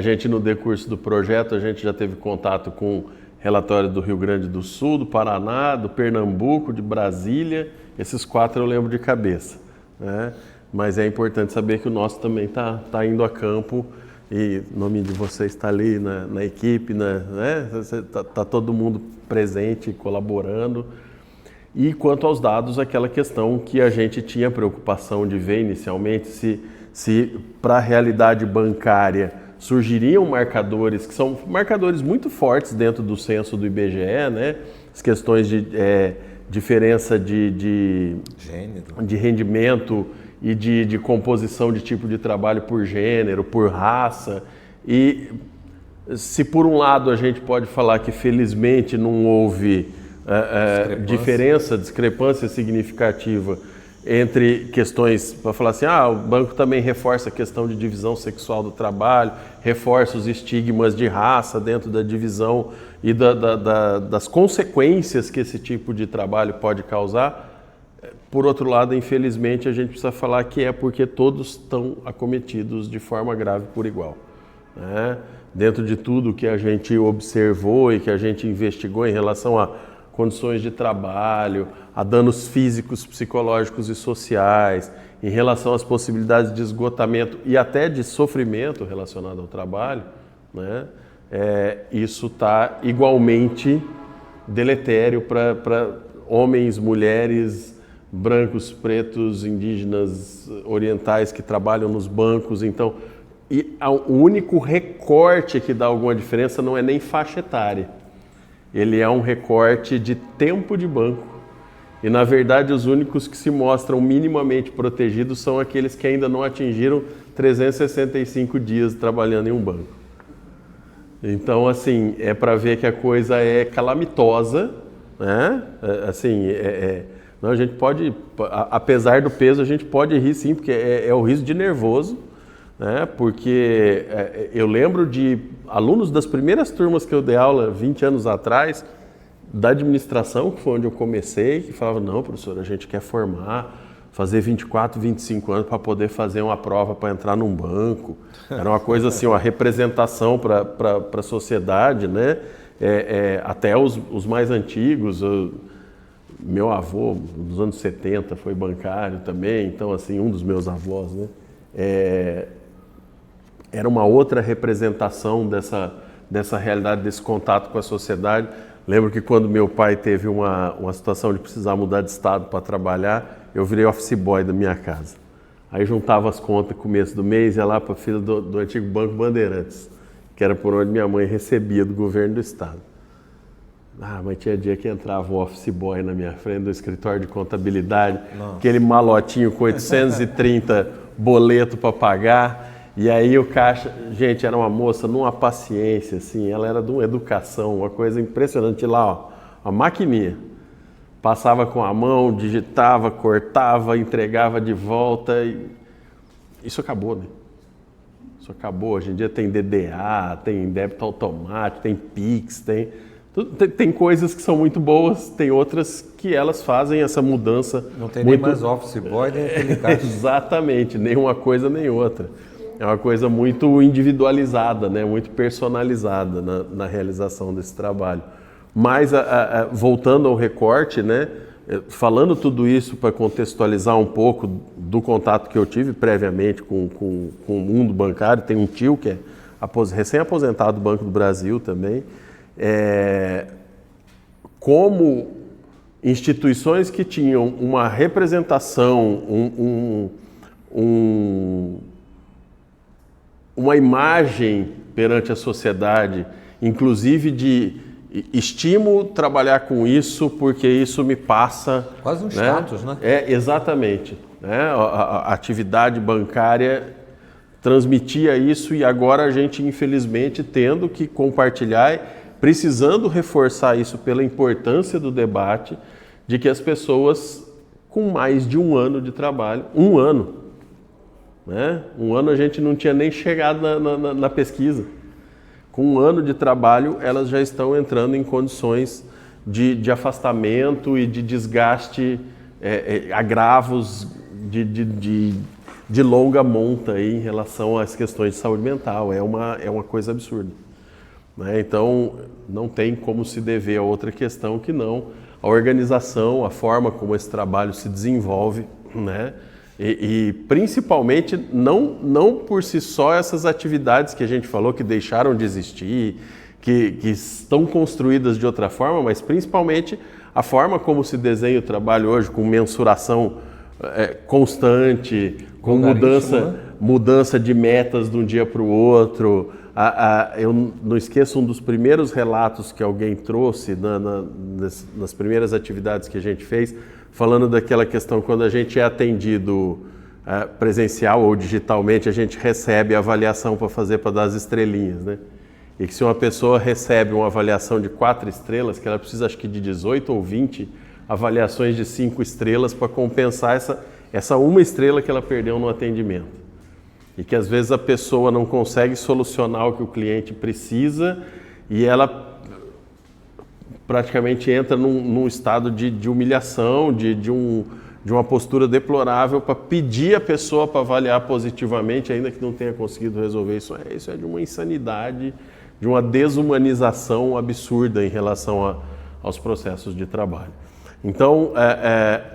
gente no decurso do projeto, a gente já teve contato com relatório do Rio Grande do Sul, do Paraná, do Pernambuco, de Brasília, esses 4 eu lembro de cabeça, né? Mas é importante saber que o nosso também tá indo a campo e o nome de vocês está ali na equipe, né? Tá todo mundo presente, colaborando. E quanto aos dados, aquela questão que a gente tinha preocupação de ver inicialmente, se para a realidade bancária surgiriam marcadores, que são marcadores muito fortes dentro do censo do IBGE, né? As questões de diferença de rendimento e de composição de tipo de trabalho por gênero, por raça. E se por um lado a gente pode falar que felizmente não houve discrepância significativa entre questões, para falar assim, o banco também reforça a questão de divisão sexual do trabalho, reforça os estigmas de raça dentro da divisão e das consequências que esse tipo de trabalho pode causar. Por outro lado, infelizmente, a gente precisa falar que é porque todos estão acometidos de forma grave por igual, né? Dentro de tudo que a gente observou e que a gente investigou em relação a condições de trabalho, a danos físicos, psicológicos e sociais, em relação às possibilidades de esgotamento e até de sofrimento relacionado ao trabalho, né? Isso está igualmente deletério para homens, mulheres, brancos, pretos, indígenas, orientais que trabalham nos bancos. Então, o único recorte que dá alguma diferença não é nem faixa etária. Ele é um recorte de tempo de banco. E, na verdade, os únicos que se mostram minimamente protegidos são aqueles que ainda não atingiram 365 dias trabalhando em um banco. Então, assim, é para ver que a coisa é calamitosa, né? Não, a gente pode, apesar do peso, a gente pode rir sim, porque é o riso de nervoso, né? Porque eu lembro de alunos das primeiras turmas que eu dei aula 20 anos atrás, da administração, que foi onde eu comecei, que falava, não, professor, a gente quer formar, fazer 24, 25 anos para poder fazer uma prova para entrar num banco. Era uma coisa assim, uma representação para a sociedade, né? Até os mais antigos, meu avô, nos anos 70, foi bancário também, então, assim, um dos meus avós, né? Era uma outra representação dessa realidade, desse contato com a sociedade. Lembro que quando meu pai teve uma situação de precisar mudar de estado para trabalhar, eu virei office boy da minha casa. Aí juntava as contas no começo do mês, ia lá para a fila do antigo Banco Bandeirantes, que era por onde minha mãe recebia do governo do estado. Mas tinha dia que entrava um office boy na minha frente do escritório de contabilidade, aquele malotinho com 830 boleto para pagar. E aí o caixa, gente, era uma moça numa paciência, assim, ela era de uma educação, uma coisa impressionante. Lá, ó, a maquininha, passava com a mão, digitava, cortava, entregava de volta. Isso acabou, né? Isso isso acabou. Hoje em dia tem DDA, tem débito automático, tem Pix, tem coisas que são muito boas, tem outras que elas fazem essa mudança. Não tem muito... nem mais office boy, nem aquele caixa. Exatamente, nem uma coisa nem outra. É uma coisa muito individualizada, né? Muito personalizada na realização desse trabalho. Mas, voltando ao recorte, né? Falando tudo isso para contextualizar um pouco do contato que eu tive previamente com o mundo bancário, tem um tio que é recém-aposentado do Banco do Brasil também, como instituições que tinham uma representação, uma imagem perante a sociedade, inclusive de estimo trabalhar com isso porque isso me passa... Quase um status, né? Exatamente. Né? A atividade bancária transmitia isso e agora a gente, infelizmente, tendo que compartilhar, precisando reforçar isso pela importância do debate, de que as pessoas com mais de 1 ano de trabalho, 1 ano, né? 1 ano a gente não tinha nem chegado na pesquisa. Com 1 ano de trabalho, elas já estão entrando em condições de afastamento e de desgaste, agravos de longa monta aí em relação às questões de saúde mental. É uma coisa absurda. Né? Então, não tem como se dever a outra questão que não a organização, a forma como esse trabalho se desenvolve, né? E principalmente, não por si só essas atividades que a gente falou que deixaram de existir, que estão construídas de outra forma, mas principalmente a forma como se desenha o trabalho hoje, com mensuração constante, com mudança de metas de um dia para o outro. Eu não esqueço um dos primeiros relatos que alguém trouxe nas primeiras atividades que a gente fez, falando daquela questão quando a gente é atendido presencial ou digitalmente, a gente recebe a avaliação para fazer, para dar as estrelinhas, né? E que se uma pessoa recebe uma avaliação de 4 estrelas, que ela precisa acho que de 18 ou 20 avaliações de 5 estrelas para compensar essa 1 estrela que ela perdeu no atendimento. E que às vezes a pessoa não consegue solucionar o que o cliente precisa e ela praticamente entra num estado de humilhação, de uma postura deplorável para pedir a pessoa para avaliar positivamente, ainda que não tenha conseguido resolver isso. Isso é de uma insanidade, de uma desumanização absurda em relação aos processos de trabalho. Então,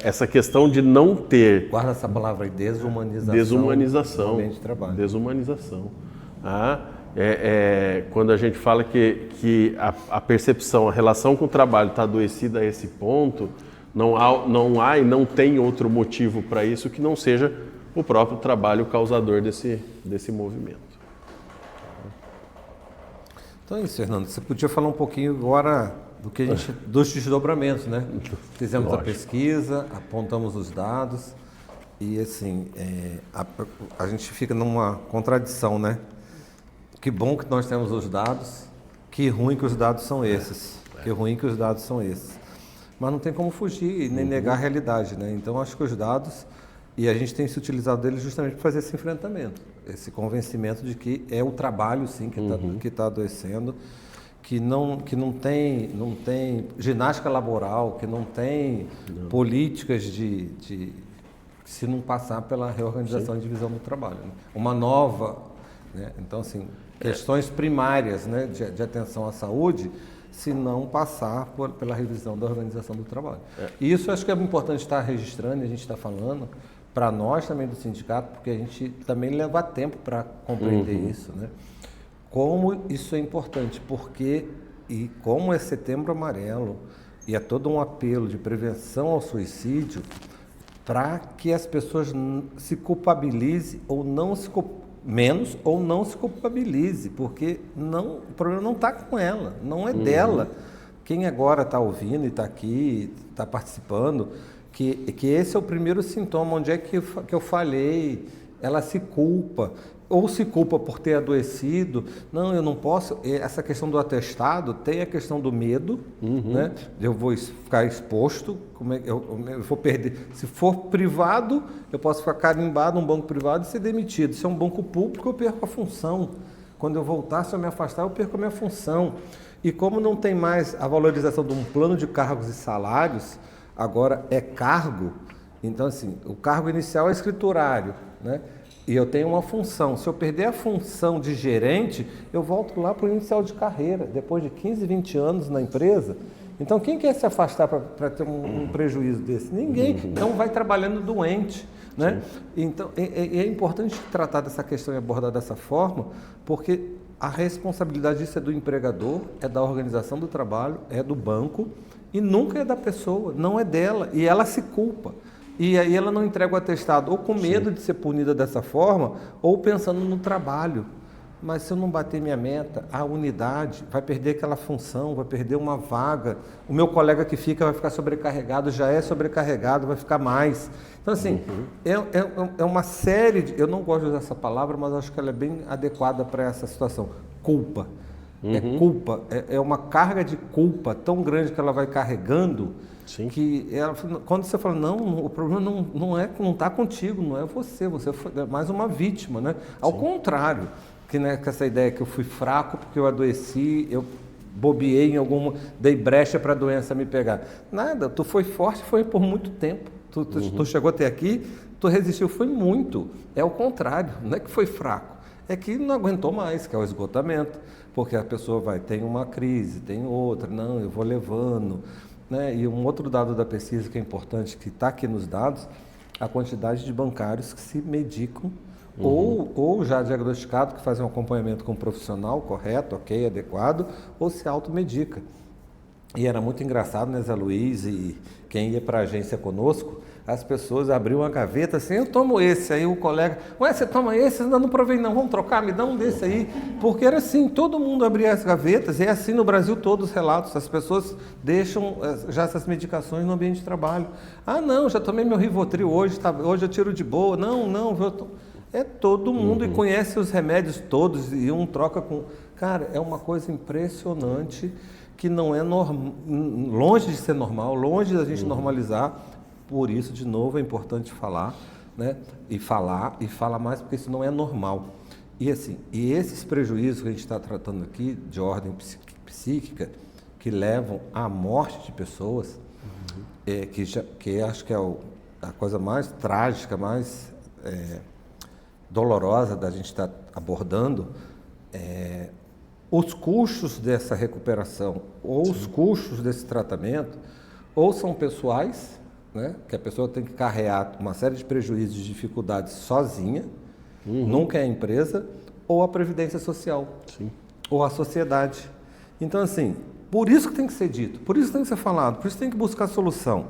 essa questão de não ter... Guarda essa palavra aí, desumanização. Desumanização. De trabalho. Desumanização. Quando a gente fala que a percepção, a relação com o trabalho está adoecida a esse ponto, não há e não tem outro motivo para isso que não seja o próprio trabalho causador desse movimento. Então é isso, Fernando. Você podia falar um pouquinho agora dos desdobramentos, né? Fizemos a pesquisa, apontamos os dados e assim, a gente fica numa contradição, né? Que bom que nós temos os dados, que ruim que os dados são esses, que ruim que os dados são esses. Mas não tem como fugir e nem negar a realidade, né? Então acho que os dados, e a gente tem se utilizado deles justamente para fazer esse enfrentamento, esse convencimento de que é o trabalho, sim, que está adoecendo, que não tem ginástica laboral, que não tem políticas de se não passar pela reorganização e divisão do trabalho. Né? Uma nova, né? Então assim, questões primárias, né, de atenção à saúde, se não passar pela revisão da organização do trabalho. E isso acho que é importante estar registrando, a gente está falando, para nós também do sindicato, porque a gente também leva tempo para compreender isso, né? Como isso é importante, porque, e como é Setembro Amarelo, e é todo um apelo de prevenção ao suicídio, para que as pessoas se culpabilizem ou não se menos ou não se culpabilize, porque o problema não está com ela, não é dela. Quem agora está ouvindo e está aqui, está participando, que esse é o primeiro sintoma, onde é que eu falhei, ela se culpa. ou se culpa por ter adoecido. Não, eu não posso. Essa questão do atestado tem a questão do medo, né? Eu vou ficar exposto, eu vou perder. Se for privado, eu posso ficar carimbado num banco privado e ser demitido. Se é um banco público, eu perco a função. Quando eu voltar, se eu me afastar, eu perco a minha função. E como não tem mais a valorização de um plano de cargos e salários, agora é cargo. Então, assim, o cargo inicial é escriturário, né? E eu tenho uma função. Se eu perder a função de gerente, eu volto lá para o inicial de carreira, depois de 15, 20 anos na empresa. Então, quem quer se afastar para ter um prejuízo desse? Ninguém. Então, vai trabalhando doente, né? Então, é importante tratar dessa questão e abordar dessa forma, porque a responsabilidade disso é do empregador, é da organização do trabalho, é do banco, e nunca é da pessoa, não é dela. E ela se culpa. E aí ela não entrega o atestado, ou com medo de ser punida dessa forma, ou pensando no trabalho. Mas se eu não bater minha meta, a unidade vai perder aquela função, vai perder uma vaga. O meu colega que fica vai ficar sobrecarregado, já é sobrecarregado, vai ficar mais. Então, assim, é uma série de... Eu não gosto de usar essa palavra, mas acho que ela é bem adequada para essa situação. Culpa. É culpa, é uma carga de culpa tão grande que ela vai carregando. Sim. Que ela, quando você fala, não, o problema não está contigo, não é você foi mais uma vítima, né? Ao contrário, que, né, com essa ideia que eu fui fraco porque eu adoeci, eu bobeei em alguma, dei brecha para a doença me pegar. Nada, tu foi forte, foi por muito tempo. Tu chegou até aqui, tu resistiu, foi muito. É o contrário, não é que foi fraco, é que não aguentou mais, que é o esgotamento, porque a pessoa tem uma crise, tem outra, não, eu vou levando. Né? E um outro dado da pesquisa que é importante, que está aqui nos dados, a quantidade de bancários que se medicam ou já diagnosticado, que fazem um acompanhamento com um profissional correto, ok, adequado, ou se automedica. E era muito engraçado, né, Zé Luiz, e quem ia para a agência conosco, as pessoas abriam uma gaveta assim, eu tomo esse, aí o colega, ué, você toma esse? Ainda não provei não, vamos trocar, me dá um desse aí, porque era assim, todo mundo abria as gavetas, e é assim no Brasil todos os relatos, as pessoas deixam já essas medicações no ambiente de trabalho. Ah não, já tomei meu Rivotril hoje, hoje eu tiro de boa, não, é todo mundo e conhece os remédios todos, e um troca com... Cara, é uma coisa impressionante, que não é longe de ser normal, longe da gente normalizar. Por isso, de novo, é importante falar, né? E falar mais, porque isso não é normal. E assim, e esses prejuízos que a gente está tratando aqui, de ordem psíquica, que levam à morte de pessoas, que acho que é a coisa mais trágica, mais dolorosa da gente estar abordando, os custos dessa recuperação, ou os custos desse tratamento, ou são pessoais, né, que a pessoa tem que carregar uma série de prejuízos e dificuldades sozinha, nunca é a empresa, ou a Previdência Social, ou a sociedade. Então, assim, por isso que tem que ser dito, por isso que tem que ser falado, por isso que tem que buscar solução,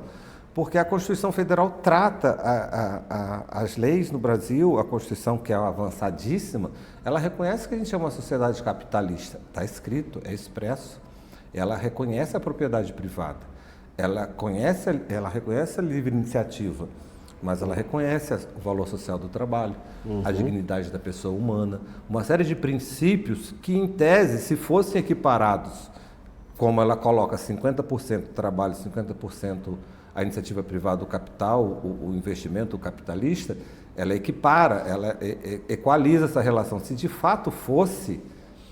porque a Constituição Federal trata as leis no Brasil, a Constituição, que é avançadíssima, ela reconhece que a gente é uma sociedade capitalista, está escrito, é expresso, ela reconhece a propriedade privada, ela reconhece a livre iniciativa, mas ela reconhece o valor social do trabalho, a dignidade da pessoa humana, uma série de princípios que, em tese, se fossem equiparados, como ela coloca 50% trabalho, 50% a iniciativa privada, o capital, o investimento capitalista, ela equipara, ela equaliza essa relação. Se de fato fosse,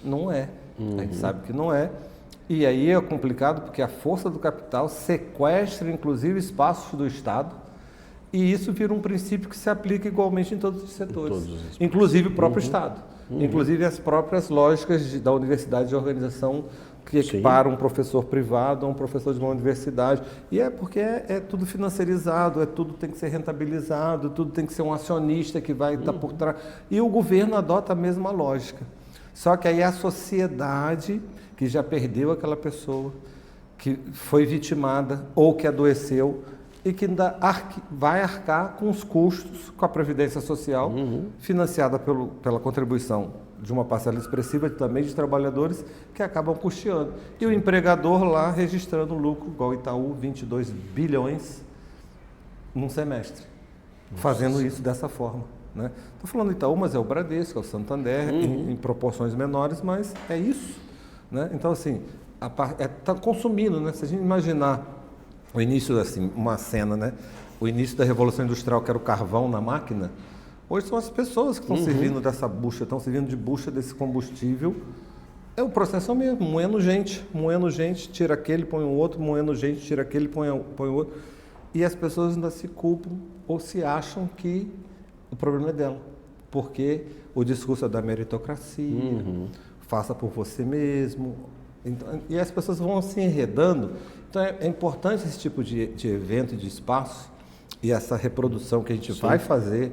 não é. A gente sabe que não é. E aí é complicado porque a força do capital sequestra, inclusive, espaços do Estado, e isso vira um princípio que se aplica igualmente em todos os setores, inclusive o próprio Estado, inclusive as próprias lógicas da universidade de organização que equipara um professor privado a um professor de uma universidade. E é porque é tudo financiarizado, tudo tem que ser rentabilizado, tudo tem que ser um acionista que vai estar por trás. E o governo adota a mesma lógica. Só que aí a sociedade, que já perdeu aquela pessoa, que foi vitimada ou que adoeceu, e que ainda vai arcar com os custos, com a Previdência Social, financiada pela contribuição de uma parcela expressiva também de trabalhadores que acabam custeando. E o empregador lá registrando lucro, igual Itaú, 22 bilhões num semestre, fazendo isso dessa forma. né? Estou falando do Itaú, mas é o Bradesco, é o Santander, em proporções menores, mas é isso, né? Então, assim, está consumindo, né? Se a gente imaginar o início, assim, uma cena, né? O início da Revolução Industrial, que era o carvão na máquina, hoje são as pessoas que estão servindo dessa bucha, estão servindo de bucha desse combustível. É o processo mesmo, moendo gente, tira aquele, põe o outro, moendo gente, tira aquele, põe o outro. E as pessoas ainda se culpam ou se acham que o problema é dela. Porque o discurso é da meritocracia, faça por você mesmo. Então, e as pessoas vão se enredando. Então é importante esse tipo de evento, de espaço, e essa reprodução que a gente vai fazer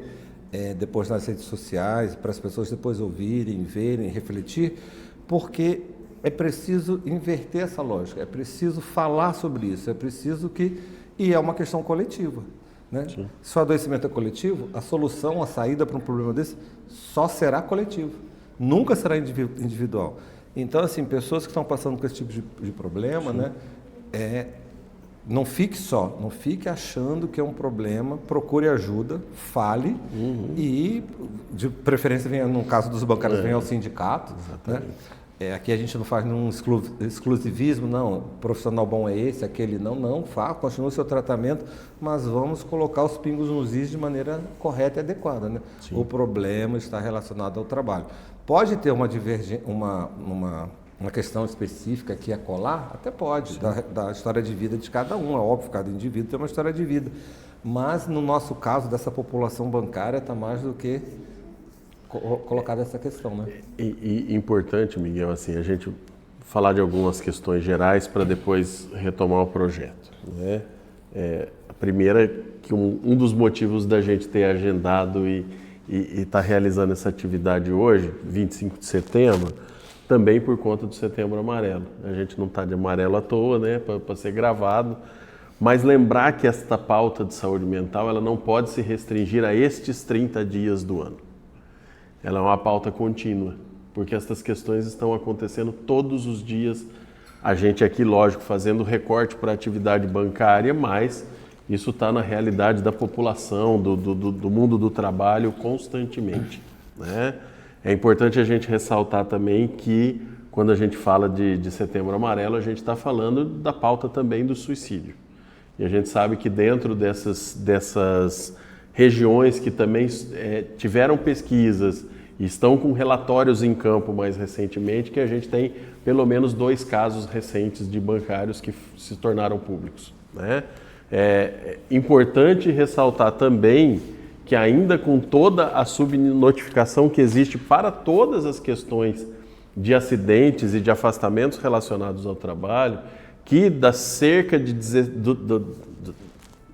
depois nas redes sociais, para as pessoas depois ouvirem, verem, refletir, porque é preciso inverter essa lógica, é preciso falar sobre isso, é preciso que... E é uma questão coletiva, né? Se o adoecimento é coletivo, a solução, a saída para um problema desse só será coletivo, nunca será individual. Então, assim, pessoas que estão passando por esse tipo de problema, né? Não fique achando que é um problema, procure ajuda, fale e, de preferência, venha, no caso dos bancários, venha ao sindicato. Né? Aqui a gente não faz nenhum exclusivismo, não, profissional bom é esse, aquele não, continue o seu tratamento, mas vamos colocar os pingos nos is de maneira correta e adequada. Né? O problema está relacionado ao trabalho. Pode ter uma questão específica que é colar? Até pode, da história de vida de cada um, é óbvio, cada indivíduo tem uma história de vida. Mas, no nosso caso, dessa população bancária, está mais do que colocada essa questão, né? E importante, Miguel, assim, a gente falar de algumas questões gerais para depois retomar o projeto, né? A primeira, que um dos motivos da gente ter agendado e estar realizando essa atividade hoje, 25 de setembro, também por conta do Setembro Amarelo. A gente não está de amarelo à toa, né, para ser gravado, mas lembrar que esta pauta de saúde mental ela não pode se restringir a estes 30 dias do ano. Ela é uma pauta contínua, porque estas questões estão acontecendo todos os dias. A gente aqui, lógico, fazendo recorte para a atividade bancária, mas isso está na realidade da população, do mundo do trabalho constantemente, né? É importante a gente ressaltar também que, quando a gente fala de Setembro Amarelo, a gente está falando da pauta também do suicídio. E a gente sabe que dentro dessas regiões que também tiveram pesquisas e estão com relatórios em campo mais recentemente, que a gente tem pelo menos 2 casos recentes de bancários que se tornaram públicos, né? É importante ressaltar também que, ainda com toda a subnotificação que existe para todas as questões de acidentes e de afastamentos relacionados ao trabalho, que das cerca de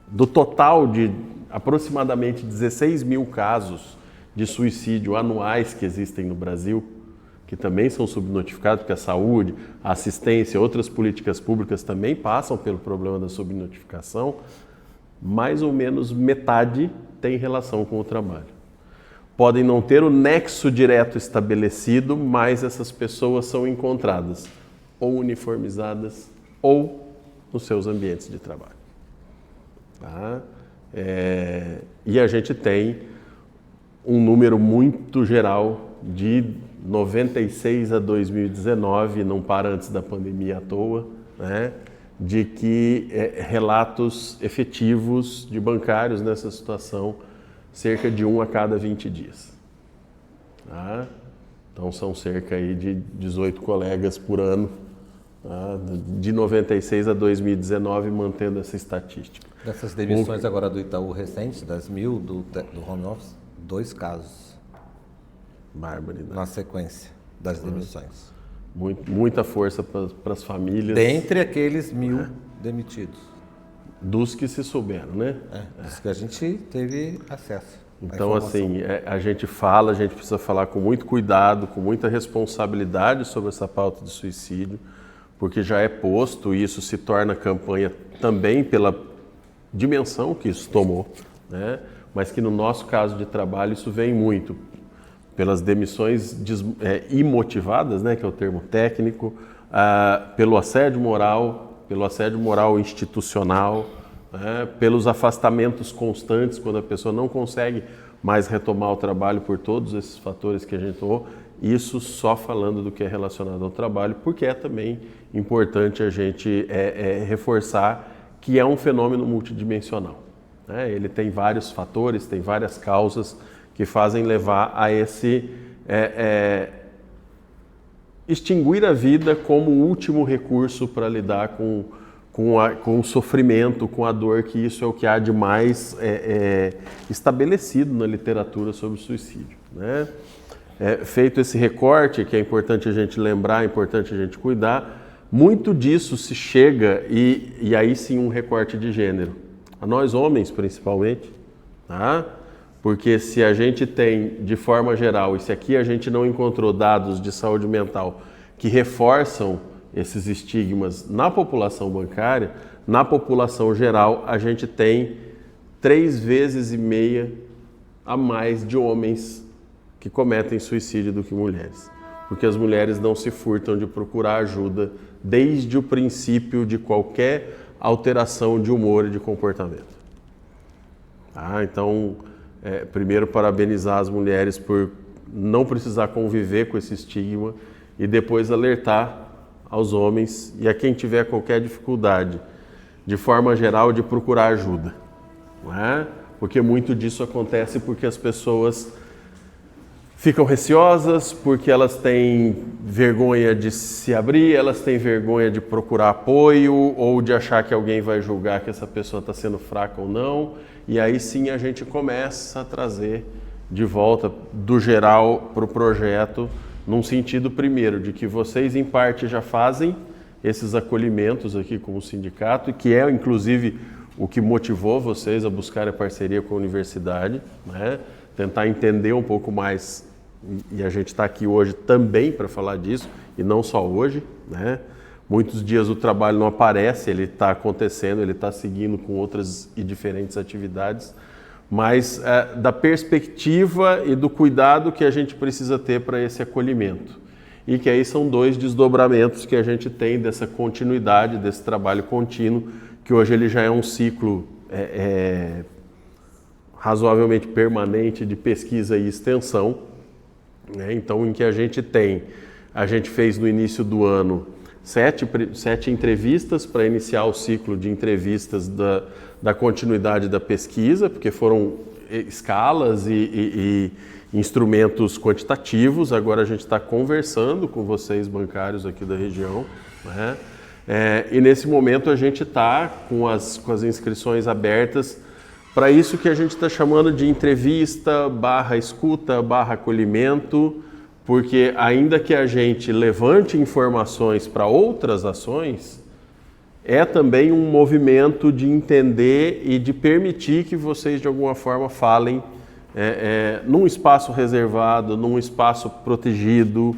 do total de aproximadamente 16 mil casos de suicídio anuais que existem no Brasil, que também são subnotificados, porque a saúde, a assistência, outras políticas públicas também passam pelo problema da subnotificação, mais ou menos metade tem relação com o trabalho. Podem não ter o nexo direto estabelecido, mas essas pessoas são encontradas ou uniformizadas ou nos seus ambientes de trabalho. Tá? E a gente tem um número muito geral de 96 a 2019, não para antes da pandemia à toa, né? De que relatos efetivos de bancários nessa situação, cerca de 1 a cada 20 dias. Tá? Então são cerca aí de 18 colegas por ano, tá? De 96 a 2019, mantendo essa estatística. Dessas demissões agora do Itaú recentes, das 1.000 do home office, 2 casos. Barbaridade. Na sequência das demissões. Muita força para as famílias. Dentre aqueles 1.000 demitidos. Dos que se souberam, né? Dos que a gente teve acesso. Então, assim, a gente precisa falar com muito cuidado, com muita responsabilidade sobre essa pauta do suicídio, porque já é posto e isso se torna campanha também pela dimensão que isso tomou, né? Mas que no nosso caso de trabalho isso vem muito pelas demissões imotivadas, né, que é o termo técnico, pelo assédio moral institucional, pelos afastamentos constantes, quando a pessoa não consegue mas retomar o trabalho por todos esses fatores que a gente falou, isso só falando do que é relacionado ao trabalho, porque é também importante a gente reforçar que é um fenômeno multidimensional, né? Ele tem vários fatores, tem várias causas que fazem levar a esse extinguir a vida como último recurso para lidar com o sofrimento, com a dor, que isso é o que há de mais estabelecido na literatura sobre o suicídio, né? Feito esse recorte, que é importante a gente lembrar, é importante a gente cuidar, muito disso se chega, e aí sim um recorte de gênero, a nós homens principalmente, tá? Porque se a gente tem, de forma geral, e se aqui a gente não encontrou dados de saúde mental que reforçam esses estigmas na população bancária, na população geral a gente tem 3,5 vezes a mais de homens que cometem suicídio do que mulheres. Porque as mulheres não se furtam de procurar ajuda desde o princípio de qualquer alteração de humor e de comportamento. Então, primeiro parabenizar as mulheres por não precisar conviver com esse estigma e depois alertar aos homens e a quem tiver qualquer dificuldade, de forma geral, de procurar ajuda, não é? Porque muito disso acontece porque as pessoas ficam receosas, porque elas têm vergonha de se abrir, elas têm vergonha de procurar apoio ou de achar que alguém vai julgar que essa pessoa está sendo fraca ou não, e aí sim a gente começa a trazer de volta do geral para o projeto, num sentido primeiro de que vocês em parte já fazem esses acolhimentos aqui com o sindicato, e que é inclusive o que motivou vocês a buscar a parceria com a universidade, né? Tentar entender um pouco mais, e a gente está aqui hoje também para falar disso, e não só hoje, né? Muitos dias o trabalho não aparece, ele está acontecendo, ele está seguindo com outras e diferentes atividades, mas da perspectiva e do cuidado que a gente precisa ter para esse acolhimento. E que aí são 2 desdobramentos que a gente tem dessa continuidade, desse trabalho contínuo, que hoje ele já é um ciclo razoavelmente permanente de pesquisa e extensão, né? Então, em que a gente fez no início do ano 7 entrevistas para iniciar o ciclo de entrevistas da continuidade da pesquisa, porque foram escalas e instrumentos quantitativos. Agora a gente está conversando com vocês bancários aqui da região, né? E nesse momento a gente está com as inscrições abertas para isso que a gente está chamando de entrevista / escuta / acolhimento, porque ainda que a gente levante informações para outras ações, é também um movimento de entender e de permitir que vocês de alguma forma falem num espaço reservado, num espaço protegido,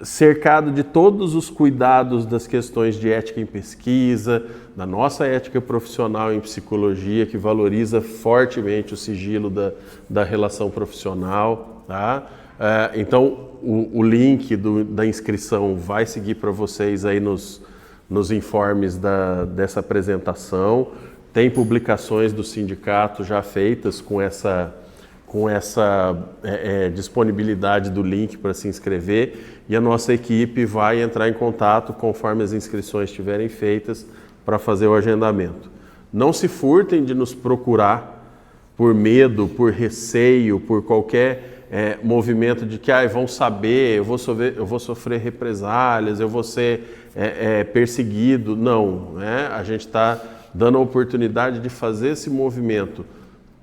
cercado de todos os cuidados das questões de ética em pesquisa, da nossa ética profissional em psicologia, que valoriza fortemente o sigilo da relação profissional, tá? Então, o link da inscrição vai seguir para vocês aí nos informes dessa apresentação. Tem publicações do sindicato já feitas com essa disponibilidade do link para se inscrever, e a nossa equipe vai entrar em contato conforme as inscrições estiverem feitas para fazer o agendamento. Não se furtem de nos procurar por medo, por receio, por qualquer movimento de que vão saber, eu vou sofrer represálias, eu vou ser perseguido. Não, né? A gente está dando a oportunidade de fazer esse movimento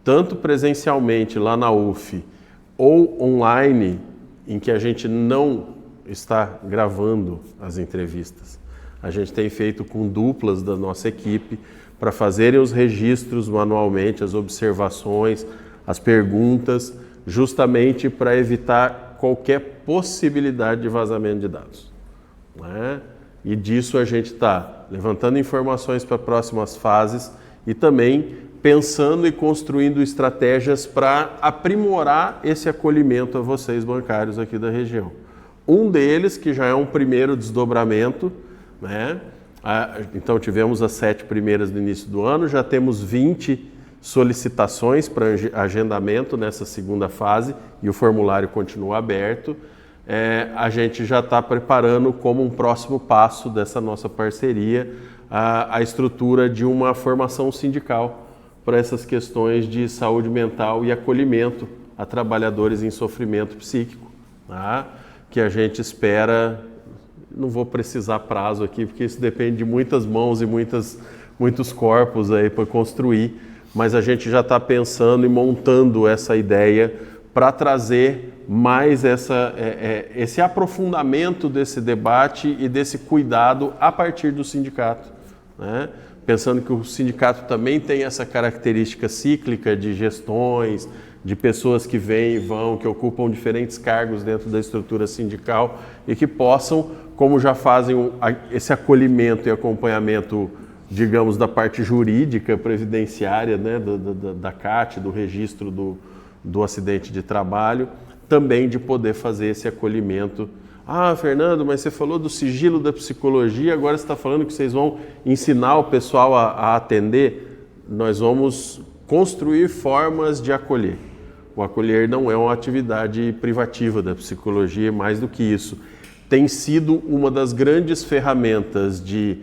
tanto presencialmente lá na UF ou online, em que a gente não está gravando as entrevistas. A gente tem feito com duplas da nossa equipe para fazerem os registros manualmente, as observações, as perguntas, justamente para evitar qualquer possibilidade de vazamento de dados, né? E disso a gente está levantando informações para próximas fases e também pensando e construindo estratégias para aprimorar esse acolhimento a vocês bancários aqui da região. Um deles, que já é um primeiro desdobramento, né? Então tivemos as 7 primeiras no início do ano, já temos 20 solicitações para agendamento nessa segunda fase e o formulário continua aberto. A gente já está preparando como um próximo passo dessa nossa parceria a estrutura de uma formação sindical para essas questões de saúde mental e acolhimento a trabalhadores em sofrimento psíquico, tá? Que a gente espera, não vou precisar prazo aqui, porque isso depende de muitas mãos e muitos corpos aí para construir, mas a gente já está pensando e montando essa ideia para trazer mais esse aprofundamento desse debate e desse cuidado a partir do sindicato, né? Pensando que o sindicato também tem essa característica cíclica de gestões, de pessoas que vêm e vão, que ocupam diferentes cargos dentro da estrutura sindical e que possam, como já fazem esse acolhimento e acompanhamento, digamos, da parte jurídica, previdenciária, né, da CAT, do registro do acidente de trabalho, também de poder fazer esse acolhimento. Ah, Fernando, mas você falou do sigilo da psicologia, agora você está falando que vocês vão ensinar o pessoal a atender? Nós vamos construir formas de acolher. O acolher não é uma atividade privativa da psicologia, mais do que isso. Tem sido uma das grandes ferramentas de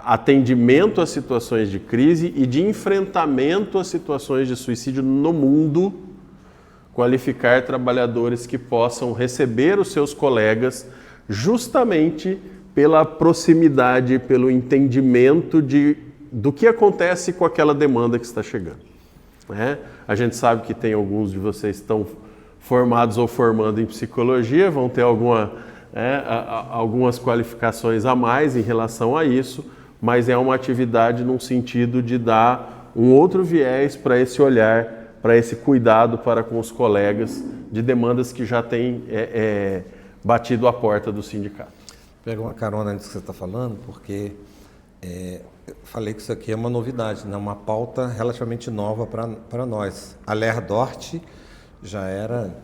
atendimento a situações de crise e de enfrentamento a situações de suicídio no mundo, qualificar trabalhadores que possam receber os seus colegas justamente pela proximidade, pelo entendimento do que acontece com aquela demanda que está chegando, né? A gente sabe que tem alguns de vocês que estão formados ou formando em psicologia, vão ter algumas qualificações a mais em relação a isso, mas é uma atividade num sentido de dar um outro viés para esse olhar, para esse cuidado para com os colegas de demandas que já têm batido a porta do sindicato. Pega uma carona nisso que você está falando, porque eu falei que isso aqui é uma novidade, né? Uma pauta relativamente nova para nós. A Lerdort já era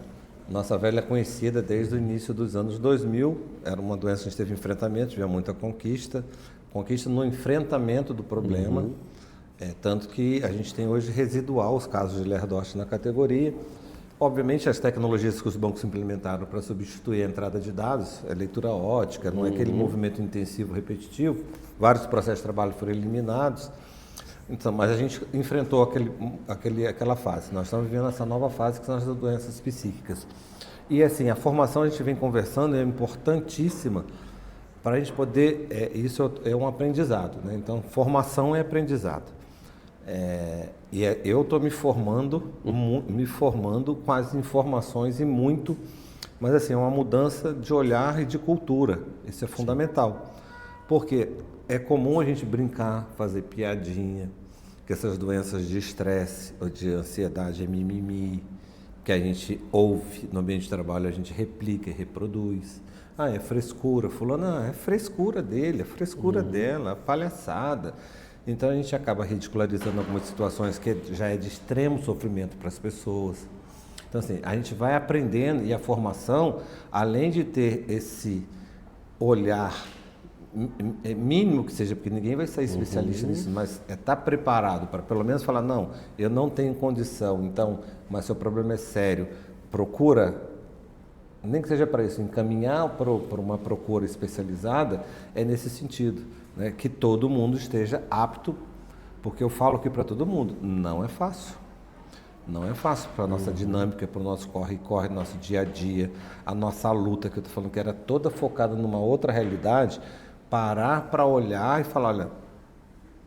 nossa velha conhecida desde o início dos anos 2000, era uma doença que a gente teve enfrentamento, tivemos muita conquista no enfrentamento do problema. Tanto que a gente tem hoje residual os casos de Lerdort na categoria. Obviamente, as tecnologias que os bancos implementaram para substituir a entrada de dados, é leitura ótica, não é aquele movimento intensivo, repetitivo, vários processos de trabalho foram eliminados. Então, mas a gente enfrentou aquela fase. Nós estamos vivendo essa nova fase que são as doenças psíquicas. E assim, a formação a gente vem conversando, é importantíssima para a gente poder, isso é um aprendizado, né? Então, formação é aprendizado. Eu estou me formando com as informações e muito, mas assim, é uma mudança de olhar e de cultura, isso é fundamental, porque é comum a gente brincar, fazer piadinha, que essas doenças de estresse ou de ansiedade é mimimi, que a gente ouve no ambiente de trabalho, a gente replica e reproduz. Ah, é frescura, fulano, é frescura dele, é frescura dela, palhaçada. Então a gente acaba ridicularizando algumas situações que já é de extremo sofrimento para as pessoas. Então assim, a gente vai aprendendo e a formação, além de ter esse olhar mínimo que seja, porque ninguém vai ser especialista nisso, mas estar preparado para pelo menos falar, não, eu não tenho condição, então, mas seu problema é sério, procura, nem que seja para isso, encaminhar para uma procura especializada, é nesse sentido, né, que todo mundo esteja apto, porque eu falo aqui para todo mundo, não é fácil. Não é fácil para a nossa dinâmica, para o nosso corre-corre, nosso dia a dia, a nossa luta, que eu estou falando que era toda focada numa outra realidade, parar para olhar e falar, olha,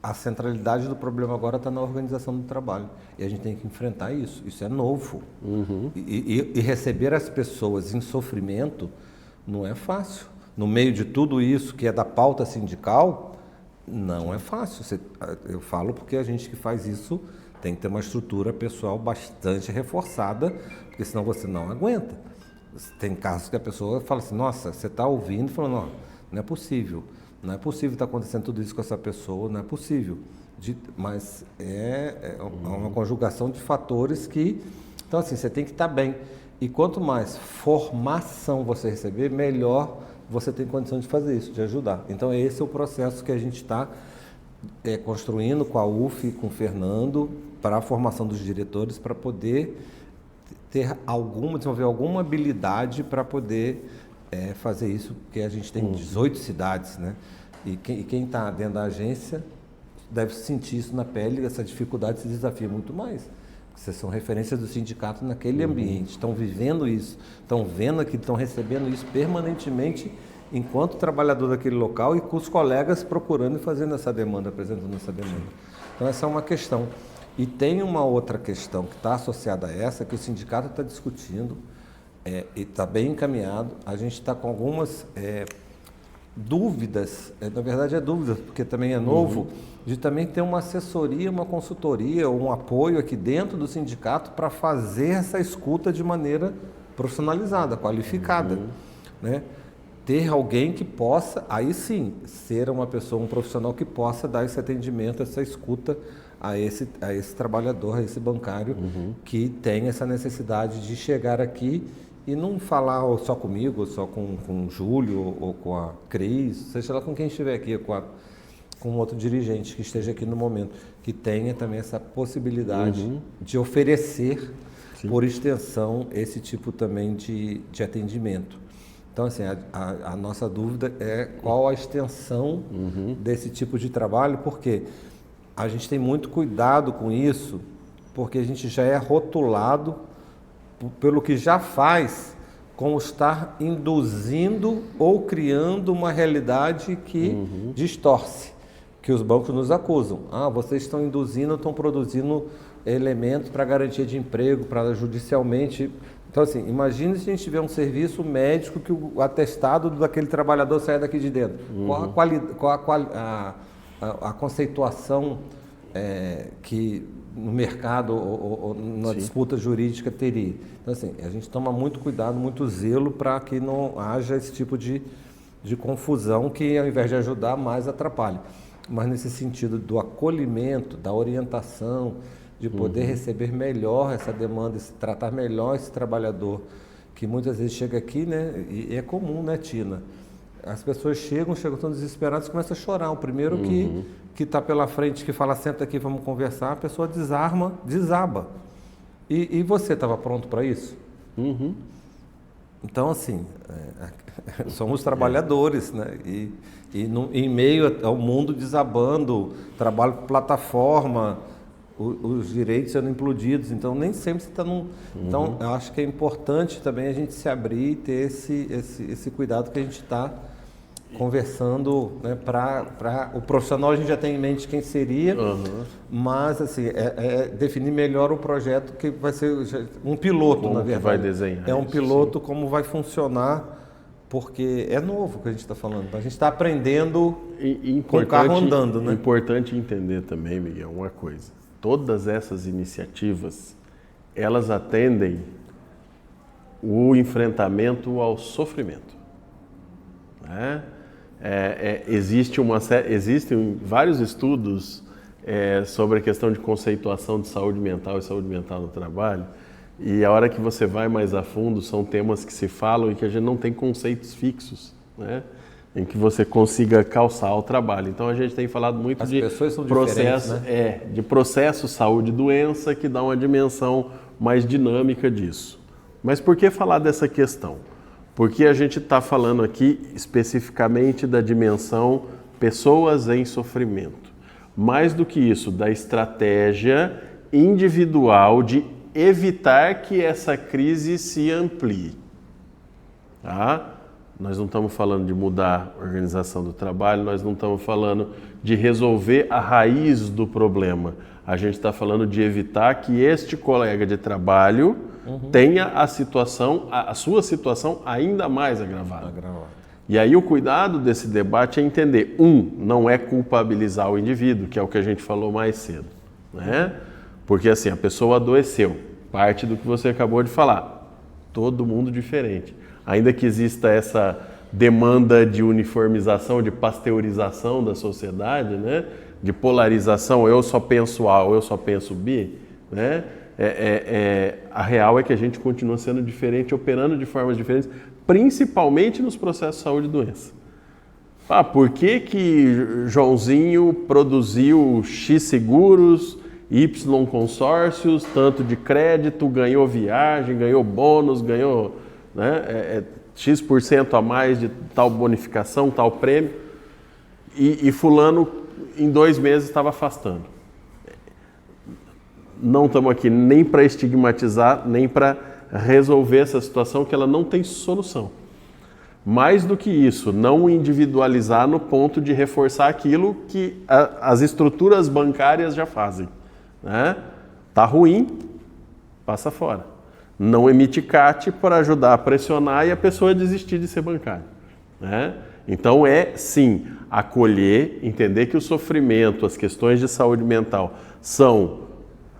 a centralidade do problema agora está na organização do trabalho. E a gente tem que enfrentar isso. Isso é novo. E receber as pessoas em sofrimento não é fácil. No meio de tudo isso que é da pauta sindical, não é fácil. Eu falo porque a gente que faz isso tem que ter uma estrutura pessoal bastante reforçada, porque senão você não aguenta. Tem casos que a pessoa fala assim, nossa, você está ouvindo e falando, não é possível. Não é possível estar acontecendo tudo isso com essa pessoa, não é possível. Mas é uma conjugação de fatores que... Então, assim, você tem que estar bem. E quanto mais formação você receber, melhor você tem condição de fazer isso, de ajudar. Então, esse é o processo que a gente está construindo com a UF, com o Fernando, para a formação dos diretores, para poder desenvolver alguma habilidade para poder fazer isso, porque a gente tem 18 cidades, né? E quem está dentro da agência deve sentir isso na pele, essa dificuldade, esse desafio muito mais. Vocês são referências do sindicato naquele ambiente, estão vivendo isso, estão vendo aquilo, estão recebendo isso permanentemente enquanto trabalhador daquele local e com os colegas procurando e fazendo essa demanda, apresentando essa demanda. Então essa é uma questão. E tem uma outra questão que está associada a essa, que o sindicato está discutindo e está bem encaminhado. A gente está com algumas dúvidas, na verdade dúvidas, porque também é novo, de também ter uma assessoria, uma consultoria, um apoio aqui dentro do sindicato para fazer essa escuta de maneira profissionalizada, qualificada, né? Ter alguém que possa, aí sim, ser uma pessoa, um profissional que possa dar esse atendimento, essa escuta a esse trabalhador, a esse bancário que tem essa necessidade de chegar aqui e não falar só comigo, ou só com o Júlio, ou com a Cris, seja lá com quem estiver aqui, com outro dirigente que esteja aqui no momento, que tenha também essa possibilidade de oferecer, por extensão, esse tipo também de atendimento. Então, assim, a nossa dúvida é qual a extensão desse tipo de trabalho, porque a gente tem muito cuidado com isso, porque a gente já é rotulado pelo que já faz, como estar induzindo ou criando uma realidade que distorce, que os bancos nos acusam. Vocês estão induzindo, estão produzindo elementos para garantia de emprego, para judicialmente. Então, assim, imagine se a gente tiver um serviço médico que o atestado daquele trabalhador saia daqui de dentro. Qual a conceituação que no mercado ou na disputa jurídica teria? Então, assim, a gente toma muito cuidado, muito zelo para que não haja esse tipo de confusão que, ao invés de ajudar, mais atrapalha. Mas nesse sentido do acolhimento, da orientação, de poder receber melhor essa demanda, tratar melhor esse trabalhador, que muitas vezes chega aqui, né, e é comum, né, Tina? As pessoas chegam tão desesperadas e começam a chorar. O primeiro que está pela frente, que fala, senta aqui, vamos conversar, a pessoa desaba. E você estava pronto para isso? Então, assim, somos trabalhadores, né? E em meio ao mundo desabando, trabalho com plataforma, os direitos sendo implodidos, então nem sempre você está num... Então, eu acho que é importante também a gente se abrir e ter esse cuidado que a gente está conversando, né, para o profissional. A gente já tem em mente quem seria, mas assim, definir melhor o projeto, que vai ser um piloto, como na verdade. Vai desenhar um piloto, como vai funcionar, porque é novo que a gente está falando. A gente está aprendendo com o carro andando, né? É importante entender também, Miguel, uma coisa. Todas essas iniciativas, elas atendem o enfrentamento ao sofrimento, né? Existem vários estudos sobre a questão de conceituação de saúde mental e saúde mental no trabalho, e a hora que você vai mais a fundo, são temas que se falam e que a gente não tem conceitos fixos, né, em que você consiga calçar o trabalho. Então a gente tem falado muito de processo, né? De processo saúde e doença, que dá uma dimensão mais dinâmica disso. Mas por que falar dessa questão? Porque a gente está falando aqui especificamente da dimensão pessoas em sofrimento. Mais do que isso, da estratégia individual de evitar que essa crise se amplie. Tá? Nós não estamos falando de mudar a organização do trabalho, nós não estamos falando de resolver a raiz do problema. A gente está falando de evitar que este colega de trabalho tenha a sua situação ainda mais agravada. E aí o cuidado desse debate é entender, não é culpabilizar o indivíduo, que é o que a gente falou mais cedo, né? Porque assim, a pessoa adoeceu, parte do que você acabou de falar, todo mundo diferente. Ainda que exista essa demanda de uniformização, de pasteurização da sociedade, né? De polarização, eu só penso A ou eu só penso B, né? A real é que a gente continua sendo diferente, operando de formas diferentes, principalmente nos processos de saúde e doença. Por que que Joãozinho produziu X seguros Y consórcios, tanto de crédito, ganhou viagem, ganhou bônus, ganhou, né, X% a mais de tal bonificação, tal prêmio, e fulano em 2 meses estava afastando. Não estamos aqui nem para estigmatizar, nem para resolver essa situação, que ela não tem solução. Mais do que isso, não individualizar no ponto de reforçar aquilo que as estruturas bancárias já fazem. Né? Tá ruim, passa fora. Não emite CAT para ajudar a pressionar e a pessoa desistir de ser bancário. Né? Então sim, acolher, entender que o sofrimento, as questões de saúde mental são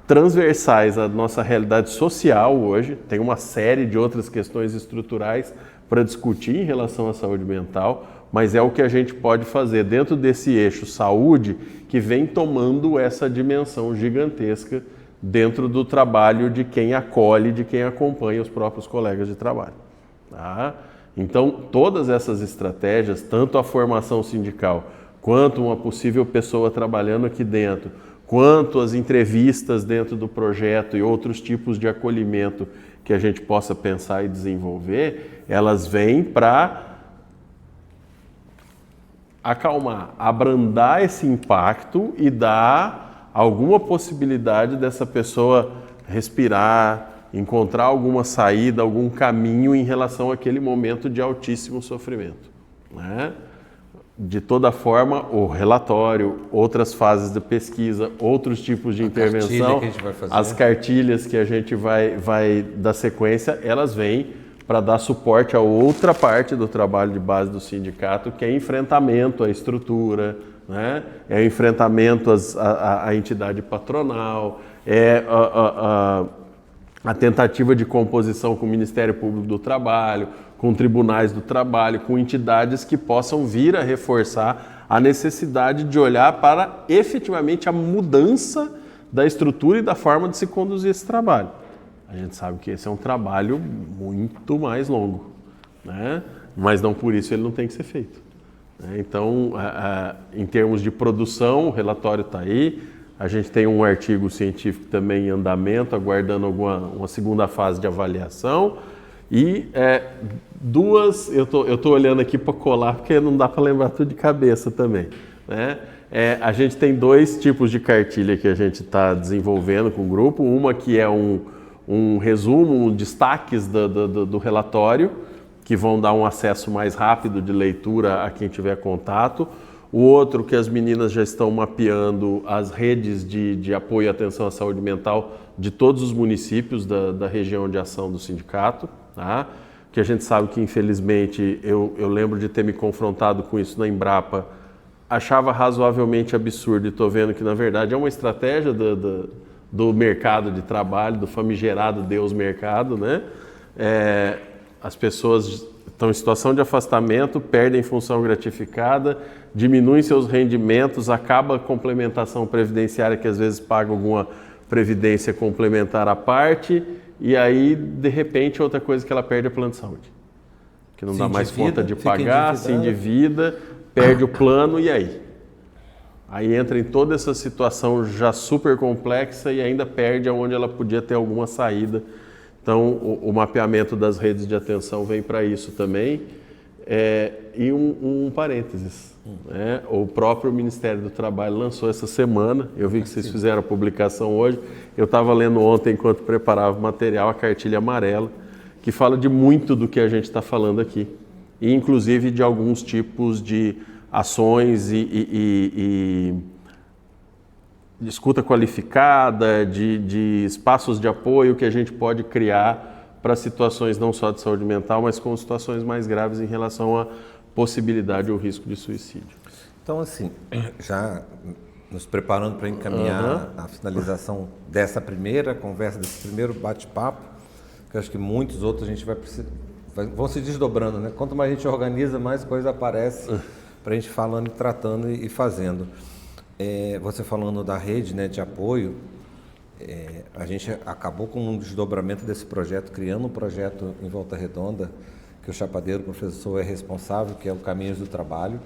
transversais à nossa realidade social hoje, tem uma série de outras questões estruturais para discutir em relação à saúde mental, mas é o que a gente pode fazer dentro desse eixo saúde que vem tomando essa dimensão gigantesca dentro do trabalho de quem acolhe, de quem acompanha os próprios colegas de trabalho. Tá? Então, todas essas estratégias, tanto a formação sindical, quanto uma possível pessoa trabalhando aqui dentro, quanto as entrevistas dentro do projeto e outros tipos de acolhimento que a gente possa pensar e desenvolver, elas vêm para acalmar, abrandar esse impacto e dar alguma possibilidade dessa pessoa respirar, encontrar alguma saída, algum caminho em relação àquele momento de altíssimo sofrimento. Né? De toda forma, o relatório, outras fases de pesquisa, outros tipos de intervenção, as cartilhas que a gente vai dar sequência, elas vêm para dar suporte a outra parte do trabalho de base do sindicato, que é enfrentamento à estrutura, né? É o enfrentamento à entidade patronal, é a tentativa de composição com o Ministério Público do Trabalho, com tribunais do trabalho, com entidades que possam vir a reforçar a necessidade de olhar para efetivamente a mudança da estrutura e da forma de se conduzir esse trabalho. A gente sabe que esse é um trabalho muito mais longo, né? Mas não por isso ele não tem que ser feito. Então, em termos de produção, o relatório está aí. A gente tem um artigo científico também em andamento, aguardando uma segunda fase de avaliação. E eu tô olhando aqui para colar, porque não dá para lembrar tudo de cabeça também. Né? A gente tem 2 tipos de cartilha que a gente está desenvolvendo com o grupo. Uma que é um resumo, destaques do relatório, que vão dar um acesso mais rápido de leitura a quem tiver contato. O outro que as meninas já estão mapeando as redes de apoio e atenção à saúde mental de todos os municípios da região de ação do sindicato. Tá? Que a gente sabe que, infelizmente, eu lembro de ter me confrontado com isso na Embrapa, achava razoavelmente absurdo e estou vendo que, na verdade, é uma estratégia do mercado de trabalho, do famigerado Deus mercado, né? As pessoas estão em situação de afastamento, perdem função gratificada, diminuem seus rendimentos, acaba a complementação previdenciária, que às vezes paga alguma previdência complementar à parte, e aí, de repente, outra coisa que ela perde é plano de saúde. Que não dá mais conta de pagar, se endivida, perde o plano, e aí? Aí entra em toda essa situação já super complexa e ainda perde aonde ela podia ter alguma saída. Então, o mapeamento das redes de atenção vem para isso também. E um parênteses. Né? O próprio Ministério do Trabalho lançou essa semana, eu vi que vocês fizeram a publicação hoje, eu estava lendo ontem, enquanto preparava o material, a cartilha amarela, que fala de muito do que a gente está falando aqui, e inclusive de alguns tipos de ações e de escuta qualificada, de espaços de apoio que a gente pode criar para situações não só de saúde mental, mas com situações mais graves em relação à possibilidade ou risco de suicídio. Então, assim, já nos preparando para encaminhar a finalização dessa primeira conversa, desse primeiro bate-papo, que eu acho que muitos outros a gente vai precisar, vão se desdobrando, né? Quanto mais a gente organiza, mais coisa aparece para a gente falando e tratando e fazendo. Você falando da rede, né, de apoio, a gente acabou com um desdobramento desse projeto, criando um projeto em Volta Redonda, que o Chapadeiro, o professor, é responsável, que é o Caminhos do Trabalho,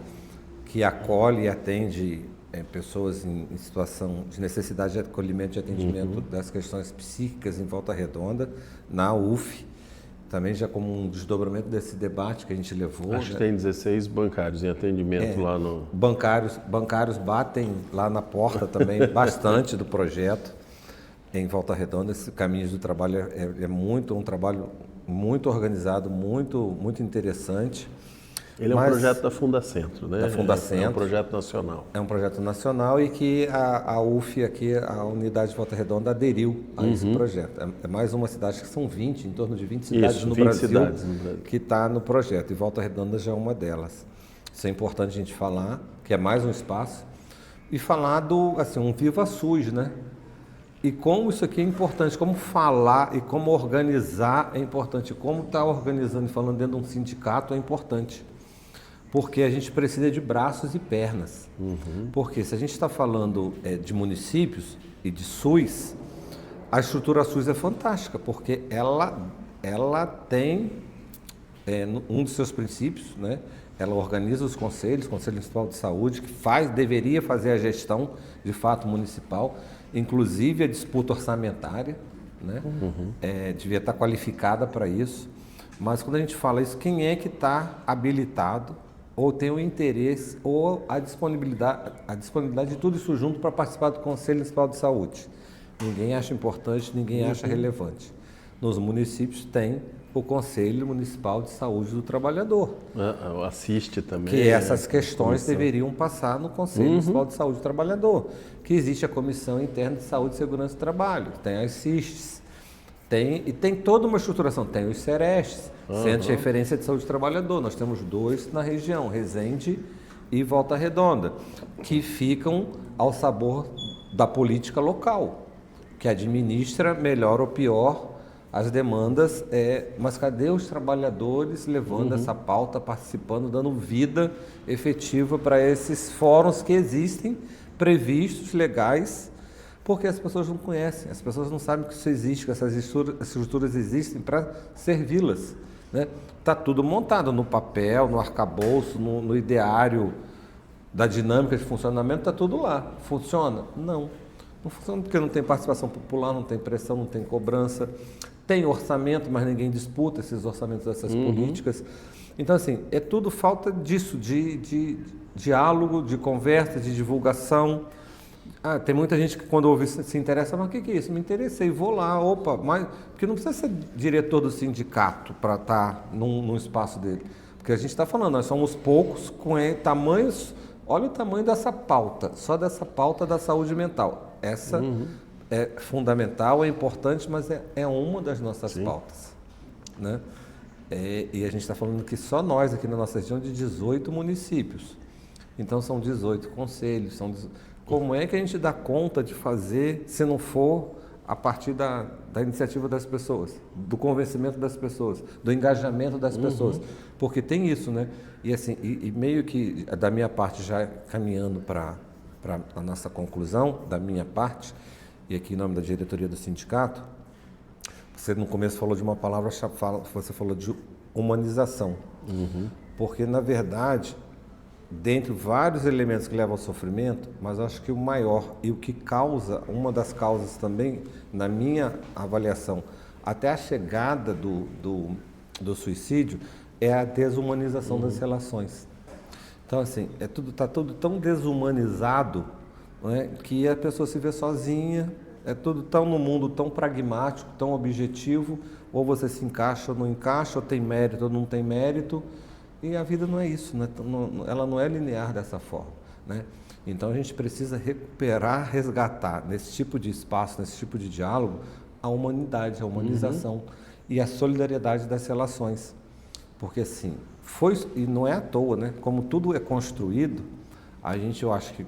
que acolhe e atende pessoas em situação de necessidade de acolhimento e atendimento das questões psíquicas em Volta Redonda, na UF, também já como um desdobramento desse debate que a gente levou. Acho que tem 16 bancários em atendimento lá no... Bancários batem lá na porta também bastante do projeto em Volta Redonda. Esse Caminhos do Trabalho um trabalho muito organizado, muito interessante. Ele é um projeto da Fundacentro, né? Da Fundacentro. É um projeto nacional. É um projeto nacional e que a UF aqui, a unidade de Volta Redonda, aderiu a esse projeto. É mais uma cidade, que são 20, em torno de 20 cidades no Brasil que está no projeto. E Volta Redonda já é uma delas. Isso é importante a gente falar, que é mais um espaço. E falar um Viva SUS, né? E como isso aqui é importante, como falar e como organizar é importante. Como estar organizando e falando dentro de um sindicato é importante. Porque a gente precisa de braços e pernas. Porque se a gente está falando de municípios e de SUS, a estrutura SUS é fantástica, porque ela tem um dos seus princípios, né? Ela organiza os conselhos, Conselho Municipal de Saúde, que deveria fazer a gestão de fato municipal, inclusive a disputa orçamentária, né? Devia estar qualificada para isso. Mas quando a gente fala isso, quem é que está habilitado ou tem o interesse ou a disponibilidade de tudo isso junto para participar do Conselho Municipal de Saúde? Ninguém acha importante, ninguém acha relevante. Nos municípios tem o Conselho Municipal de Saúde do Trabalhador. Assiste também. Que essas questões deveriam passar no Conselho Municipal de Saúde do Trabalhador. Que existe a Comissão Interna de Saúde e Segurança do Trabalho, tem as CISTs, tem toda uma estruturação, tem os CERESTs, Centros de Referência de Saúde do Trabalhador. Nós temos 2 na região, Resende e Volta Redonda, que ficam ao sabor da política local, que administra melhor ou pior as demandas. Mas cadê os trabalhadores levando essa pauta, participando, dando vida efetiva para esses fóruns que existem, previstos, legais, porque as pessoas não conhecem, as pessoas não sabem que isso existe, que essas estruturas existem para servi-las, né? Está tudo montado no papel, no arcabouço, no ideário da dinâmica de funcionamento, está tudo lá. Funciona? Não funciona porque não tem participação popular, não tem pressão, não tem cobrança, tem orçamento, mas ninguém disputa esses orçamentos dessas políticas. Então, assim, é tudo falta disso, de diálogo, de conversa, de divulgação. Tem muita gente que quando ouve se interessa, mas o que é isso? Me interessei, vou lá, mas porque não precisa ser diretor do sindicato para estar num espaço dele. Porque a gente está falando, nós somos poucos com tamanhos, olha o tamanho dessa pauta, só dessa pauta da saúde mental. Essa é fundamental, é importante, mas é uma das nossas pautas, né? E a gente está falando que só nós aqui na nossa região de 18 municípios. Então são 18 conselhos, Como é que a gente dá conta de fazer se não for a partir da iniciativa das pessoas, do convencimento das pessoas, do engajamento das pessoas? Porque tem isso, né? E assim, e meio que da minha parte, já caminhando para a nossa conclusão, da minha parte, e aqui em nome da diretoria do sindicato, você no começo falou de uma palavra, você falou de humanização. Porque, na verdade, dentre vários elementos que levam ao sofrimento, mas acho que o maior e o que causa, uma das causas também, na minha avaliação, até a chegada do suicídio, é a desumanização das relações. Então, assim, está tudo tão desumanizado, né, que a pessoa se vê sozinha, é tudo tão no mundo tão pragmático, tão objetivo, ou você se encaixa ou não encaixa, ou tem mérito ou não tem mérito. E a vida não é isso, né? Ela não é linear dessa forma, né? Então a gente precisa recuperar, resgatar nesse tipo de espaço, nesse tipo de diálogo, a humanidade, a humanização e a solidariedade das relações. Porque assim, e não é à toa, né? Como tudo é construído, eu acho que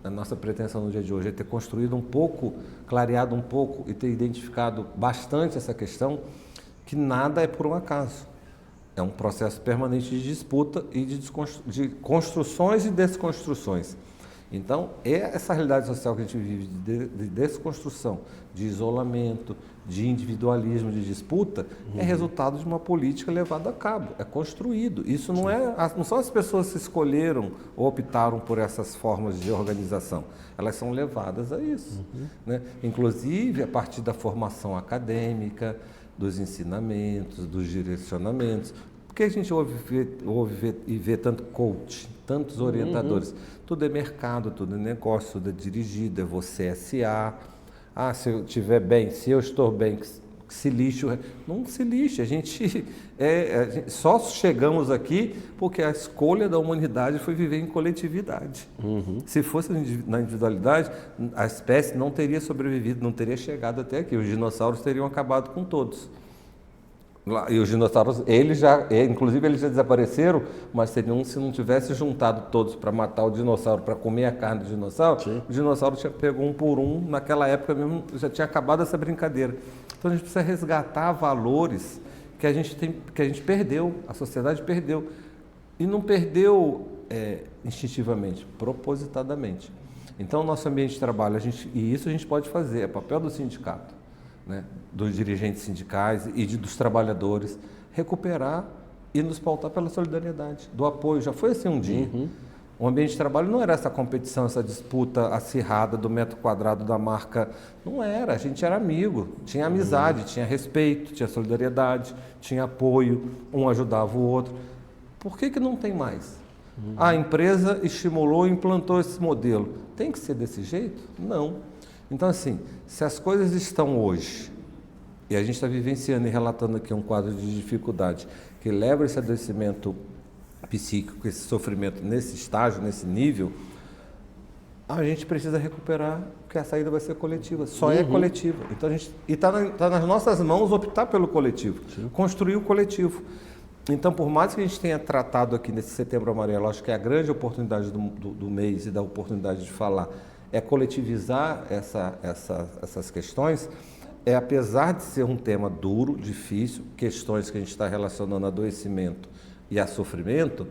a nossa pretensão no dia de hoje é ter construído um pouco, clareado um pouco e ter identificado bastante essa questão, que nada é por um acaso. É um processo permanente de disputa e de construções e desconstruções. Então, essa realidade social que a gente vive de desconstrução, de isolamento, de individualismo, de disputa, é resultado de uma política levada a cabo, é construído. Isso não são as pessoas que escolheram ou optaram por essas formas de organização, elas são levadas a isso. Né? Inclusive, a partir da formação acadêmica, dos ensinamentos, dos direcionamentos. Por que a gente ouve e vê tanto coach, tantos orientadores? Tudo é mercado, tudo é negócio, tudo é dirigido, é você S.A. Se eu estiver bem, se eu estou bem, que se lixe. Não se lixe, a gente só chegamos aqui porque a escolha da humanidade foi viver em coletividade. Se fosse na individualidade, a espécie não teria sobrevivido, não teria chegado até aqui. Os dinossauros teriam acabado com todos. E os dinossauros, inclusive eles já desapareceram, mas seriam, se não tivesse juntado todos para matar o dinossauro, para comer a carne do dinossauro, sim, o dinossauro tinha pego um por um, naquela época mesmo já tinha acabado essa brincadeira. Então a gente precisa resgatar valores que a gente perdeu, a sociedade perdeu. E não perdeu instintivamente, propositadamente. Então, o nosso ambiente de trabalho, e isso a gente pode fazer, é papel do sindicato, né, dos dirigentes sindicais e dos trabalhadores, recuperar e nos pautar pela solidariedade, do apoio. Já foi assim um dia. O ambiente de trabalho não era essa competição, essa disputa acirrada do metro quadrado da marca. Não era, a gente era amigo, tinha amizade, tinha respeito, tinha solidariedade, tinha apoio, um ajudava o outro. Por que não tem mais? A empresa estimulou e implantou esse modelo. Tem que ser desse jeito? Não. Então, assim, se as coisas estão hoje, e a gente está vivenciando e relatando aqui um quadro de dificuldade que leva esse adoecimento psíquico, esse sofrimento nesse estágio, nesse nível, a gente precisa recuperar, porque a saída vai ser coletiva, só é coletiva. Então, está nas nossas mãos optar pelo coletivo, construir o coletivo. Então, por mais que a gente tenha tratado aqui nesse Setembro Amarelo, acho que é a grande oportunidade do mês e da oportunidade de falar é coletivizar essas questões, apesar de ser um tema duro, difícil, questões que a gente está relacionando a adoecimento e a sofrimento,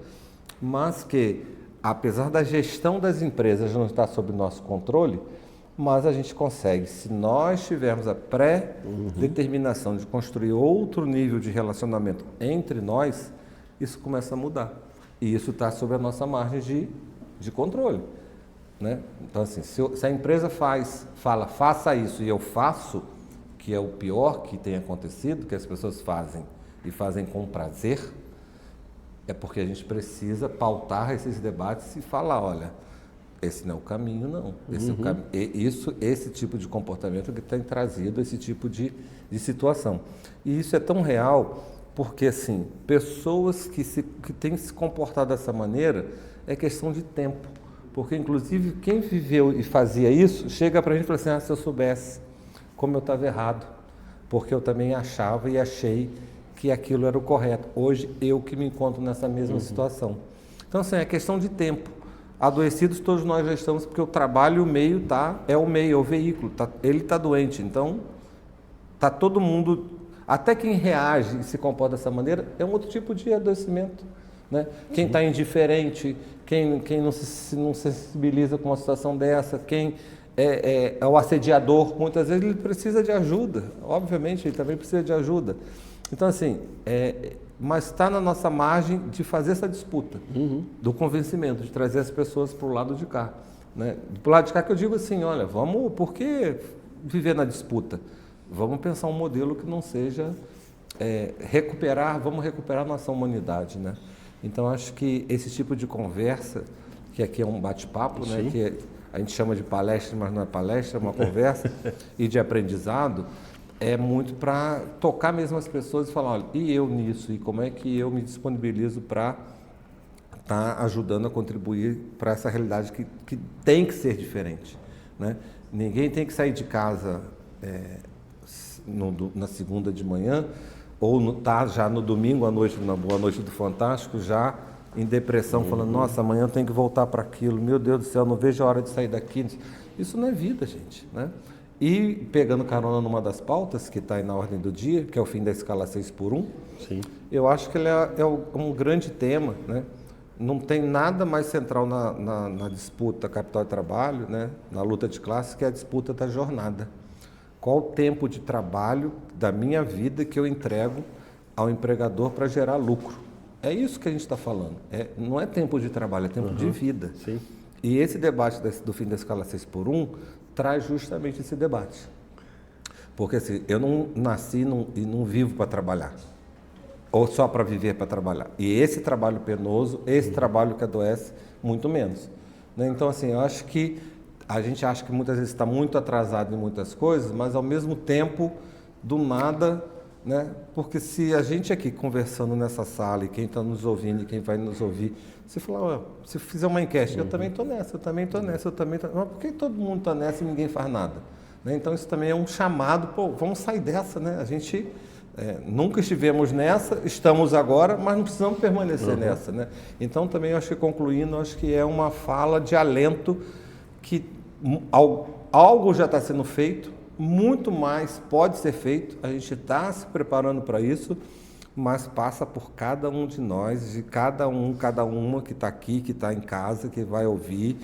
mas que, apesar da gestão das empresas não estar sob nosso controle, mas a gente consegue, se nós tivermos a pré-determinação de construir outro nível de relacionamento entre nós, isso começa a mudar. E isso está sob a nossa margem de controle. Né? Então, assim, se a empresa fala, faça isso e eu faço, que é o pior que tem acontecido, que as pessoas fazem e fazem com prazer, é porque a gente precisa pautar esses debates e falar, olha, esse não é o caminho, não. Esse tipo de comportamento que tem trazido esse tipo de situação. E isso é tão real porque, assim, pessoas que têm se comportado dessa maneira é questão de tempo. Porque, inclusive, quem viveu e fazia isso, chega para a gente e fala assim, se eu soubesse como eu estava errado, porque eu também achava e achei que aquilo era o correto. Hoje, eu que me encontro nessa mesma situação. Então, assim, é questão de tempo. Adoecidos todos nós já estamos, porque o trabalho, o meio é o veículo, ele está doente. Então, está todo mundo, até quem reage e se comporta dessa maneira, é um outro tipo de adoecimento. Né? Quem está indiferente, quem não se sensibiliza com uma situação dessa, quem é o assediador, muitas vezes ele precisa de ajuda, obviamente ele também precisa de ajuda. Então, assim, mas está na nossa margem de fazer essa disputa, do convencimento, de trazer as pessoas para o lado de cá. Né? Do lado de cá que eu digo assim, olha, por que viver na disputa? Vamos pensar um modelo que não seja vamos recuperar a nossa humanidade, né? Então, acho que esse tipo de conversa, que aqui é um bate-papo, né, que a gente chama de palestra, mas não é palestra, é uma conversa, e de aprendizado, é muito para tocar mesmo as pessoas e falar, olha, e eu nisso? E como é que eu me disponibilizo para estar ajudando a contribuir para essa realidade que tem que ser diferente, né? Ninguém tem que sair de casa na segunda de manhã, ou já no domingo à noite, na Boa Noite do Fantástico, já em depressão, falando, nossa, amanhã eu tenho que voltar para aquilo, meu Deus do céu, não vejo a hora de sair daqui. Isso não é vida, gente, né? E pegando carona numa das pautas, que está aí na ordem do dia, que é o fim da escala 6x1, eu acho que ele é um grande tema, né? não tem nada mais central na disputa capital e trabalho, né, na luta de classe, que é a disputa da jornada. Qual o tempo de trabalho da minha vida que eu entrego ao empregador para gerar lucro? É isso que a gente está falando. Não é tempo de trabalho, é tempo de vida. Sim. E esse debate do fim da escala 6x1 traz justamente esse debate. Porque assim, eu não nasci e não vivo para trabalhar. Ou só para viver para trabalhar. E esse trabalho penoso, esse trabalho que adoece, muito menos. Né? Então, assim, eu acho que a gente acha que muitas vezes está muito atrasado em muitas coisas, mas ao mesmo tempo, do nada, né? Porque se a gente aqui conversando nessa sala, e quem está nos ouvindo e quem vai nos ouvir, se falar, se fizer uma enquete, eu também estou nessa, eu também estou nessa, eu também estou nessa, mas por que todo mundo está nessa e ninguém faz nada? Né? Então, isso também é um chamado, pô, vamos sair dessa, né? A gente... nunca estivemos nessa, estamos agora, mas não precisamos permanecer nessa, né? Então também eu acho que concluindo, acho que é uma fala de alento que algo já está sendo feito, muito mais pode ser feito, a gente está se preparando para isso, mas passa por cada um de nós, de cada uma que está aqui, que está em casa, que vai ouvir,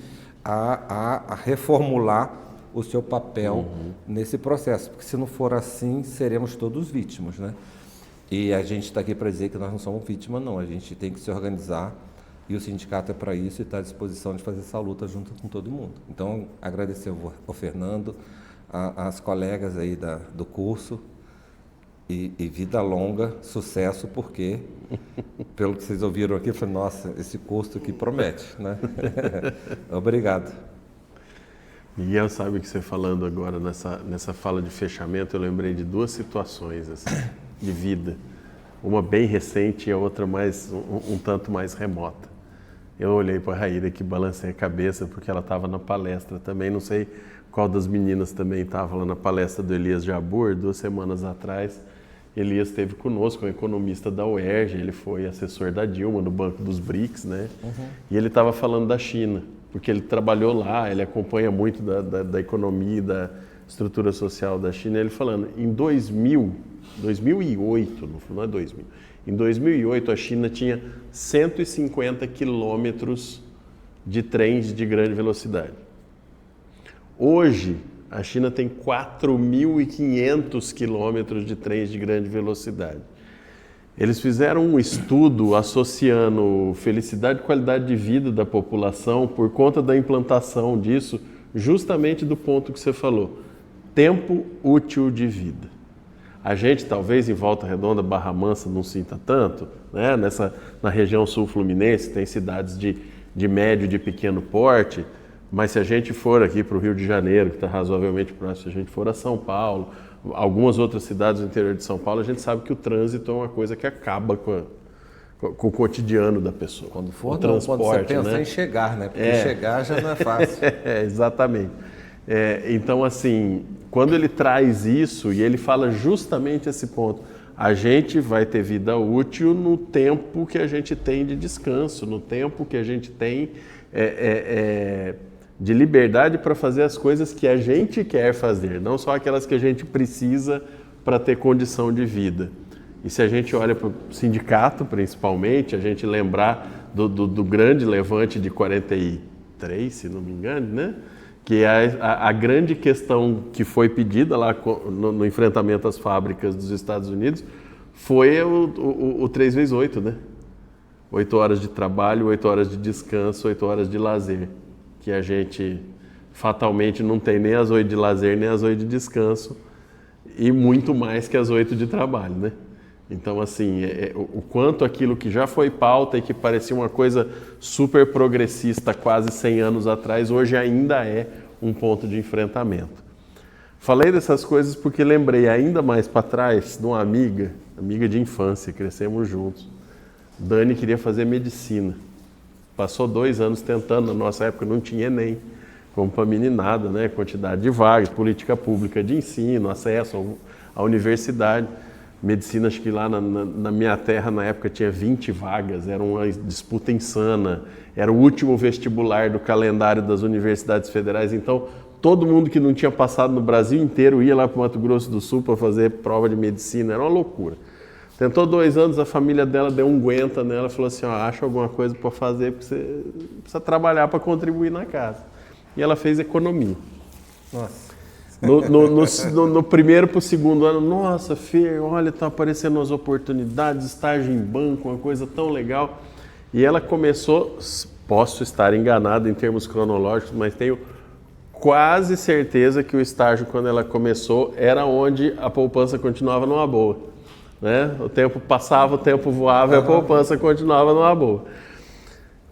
a reformular o seu papel nesse processo, porque se não for assim, seremos todos vítimas, né? E a gente está aqui para dizer que nós não somos vítimas, não, a gente tem que se organizar e o sindicato é para isso e está à disposição de fazer essa luta junto com todo mundo. Então, agradecer ao Fernando, às colegas aí do curso e vida longa, sucesso, porque, pelo que vocês ouviram aqui, eu falei, nossa, esse curso aqui promete, né? Obrigado. Miguel, sabe que você falando agora nessa fala de fechamento, eu lembrei de duas situações assim, de vida. Uma bem recente e a outra um tanto mais remota. Eu olhei para a Raíra que balancei a cabeça porque ela estava na palestra também. Não sei qual das meninas também estava lá na palestra do Elias Jabbour, 2 semanas atrás. Elias esteve conosco, um economista da UERJ, ele foi assessor da Dilma no Banco dos BRICS, né? E ele estava falando da China, porque ele trabalhou lá, ele acompanha muito da economia e da estrutura social da China. Ele falando, em 2008, não é 2000, em 2008 a China tinha 150 quilômetros de trens de grande velocidade. Hoje, a China tem 4.500 quilômetros de trens de grande velocidade. Eles fizeram um estudo associando felicidade e qualidade de vida da população por conta da implantação disso, justamente do ponto que você falou, tempo útil de vida. A gente, talvez, em Volta Redonda, Barra Mansa, não sinta tanto, né? Na região sul fluminense, tem cidades de médio, de pequeno porte, mas se a gente for aqui para o Rio de Janeiro, que está razoavelmente próximo, se a gente for a São Paulo, algumas outras cidades do interior de São Paulo, a gente sabe que o trânsito é uma coisa que acaba com o cotidiano da pessoa. Quando for, quando você pensa, né? Em chegar, né? Porque chegar já não é fácil. Exatamente. Então, assim, quando ele traz isso e ele fala justamente esse ponto, a gente vai ter vida útil no tempo que a gente tem de descanso, no tempo que a gente tem de liberdade para fazer as coisas que a gente quer fazer, não só aquelas que a gente precisa para ter condição de vida. E se a gente olha para o sindicato, principalmente, a gente lembrar do grande levante de 43, se não me engano, né? Que é a grande questão que foi pedida lá no enfrentamento às fábricas dos Estados Unidos foi o 3x8, né? 8 horas de trabalho, 8 horas de descanso, 8 horas de lazer, que a gente fatalmente não tem nem as 8 de lazer, nem as 8 de descanso, e muito mais que as 8 de trabalho, né? Então, assim, o quanto aquilo que já foi pauta e que parecia uma coisa super progressista quase 100 anos atrás, hoje ainda é um ponto de enfrentamento. Falei dessas coisas porque lembrei ainda mais para trás de uma amiga de infância, crescemos juntos. Dani queria fazer medicina. Passou 2 anos tentando, na nossa época não tinha Enem, como para meninada, né? Quantidade de vagas, política pública de ensino, acesso à universidade. Medicina, acho que lá na minha terra, na época, tinha 20 vagas, era uma disputa insana, era o último vestibular do calendário das universidades federais, então todo mundo que não tinha passado no Brasil inteiro ia lá para o Mato Grosso do Sul para fazer prova de medicina, era uma loucura. Tentou 2 anos, a família dela deu um aguenta nela, falou assim, ó, acha alguma coisa para fazer, porque você precisa trabalhar para contribuir na casa. E ela fez economia. Nossa. No primeiro para o segundo ano, nossa, Fê, olha, tá aparecendo umas oportunidades, estágio em banco, uma coisa tão legal. E ela começou, posso estar enganado em termos cronológicos, mas tenho quase certeza que o estágio, quando ela começou, era onde a poupança continuava numa boa. Né? O tempo passava, o tempo voava e a poupança continuava numa boa.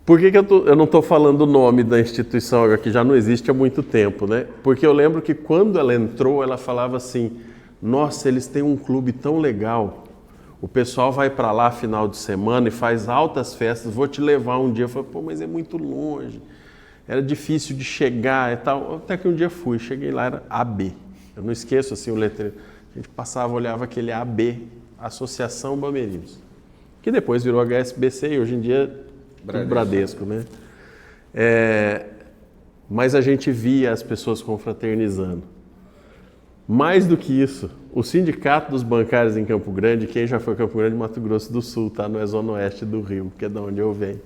Por que eu não estou falando o nome da instituição, que já não existe há muito tempo, né? Porque eu lembro que quando ela entrou, ela falava assim, nossa, eles têm um clube tão legal, o pessoal vai para lá final de semana e faz altas festas, vou te levar um dia. Eu falei, pô, mas é muito longe, era difícil de chegar e tal. Até que um dia fui, cheguei lá, era AB. Eu não esqueço assim o letreiro. A gente passava, olhava aquele AB, Associação Bamerinos, que depois virou HSBC e hoje em dia Bradesco, né? Mas a gente via as pessoas confraternizando. Mais do que isso, o Sindicato dos Bancários em Campo Grande, quem já foi a Campo Grande, Mato Grosso do Sul, tá? Não é Zona Oeste do Rio, que é de onde eu venho.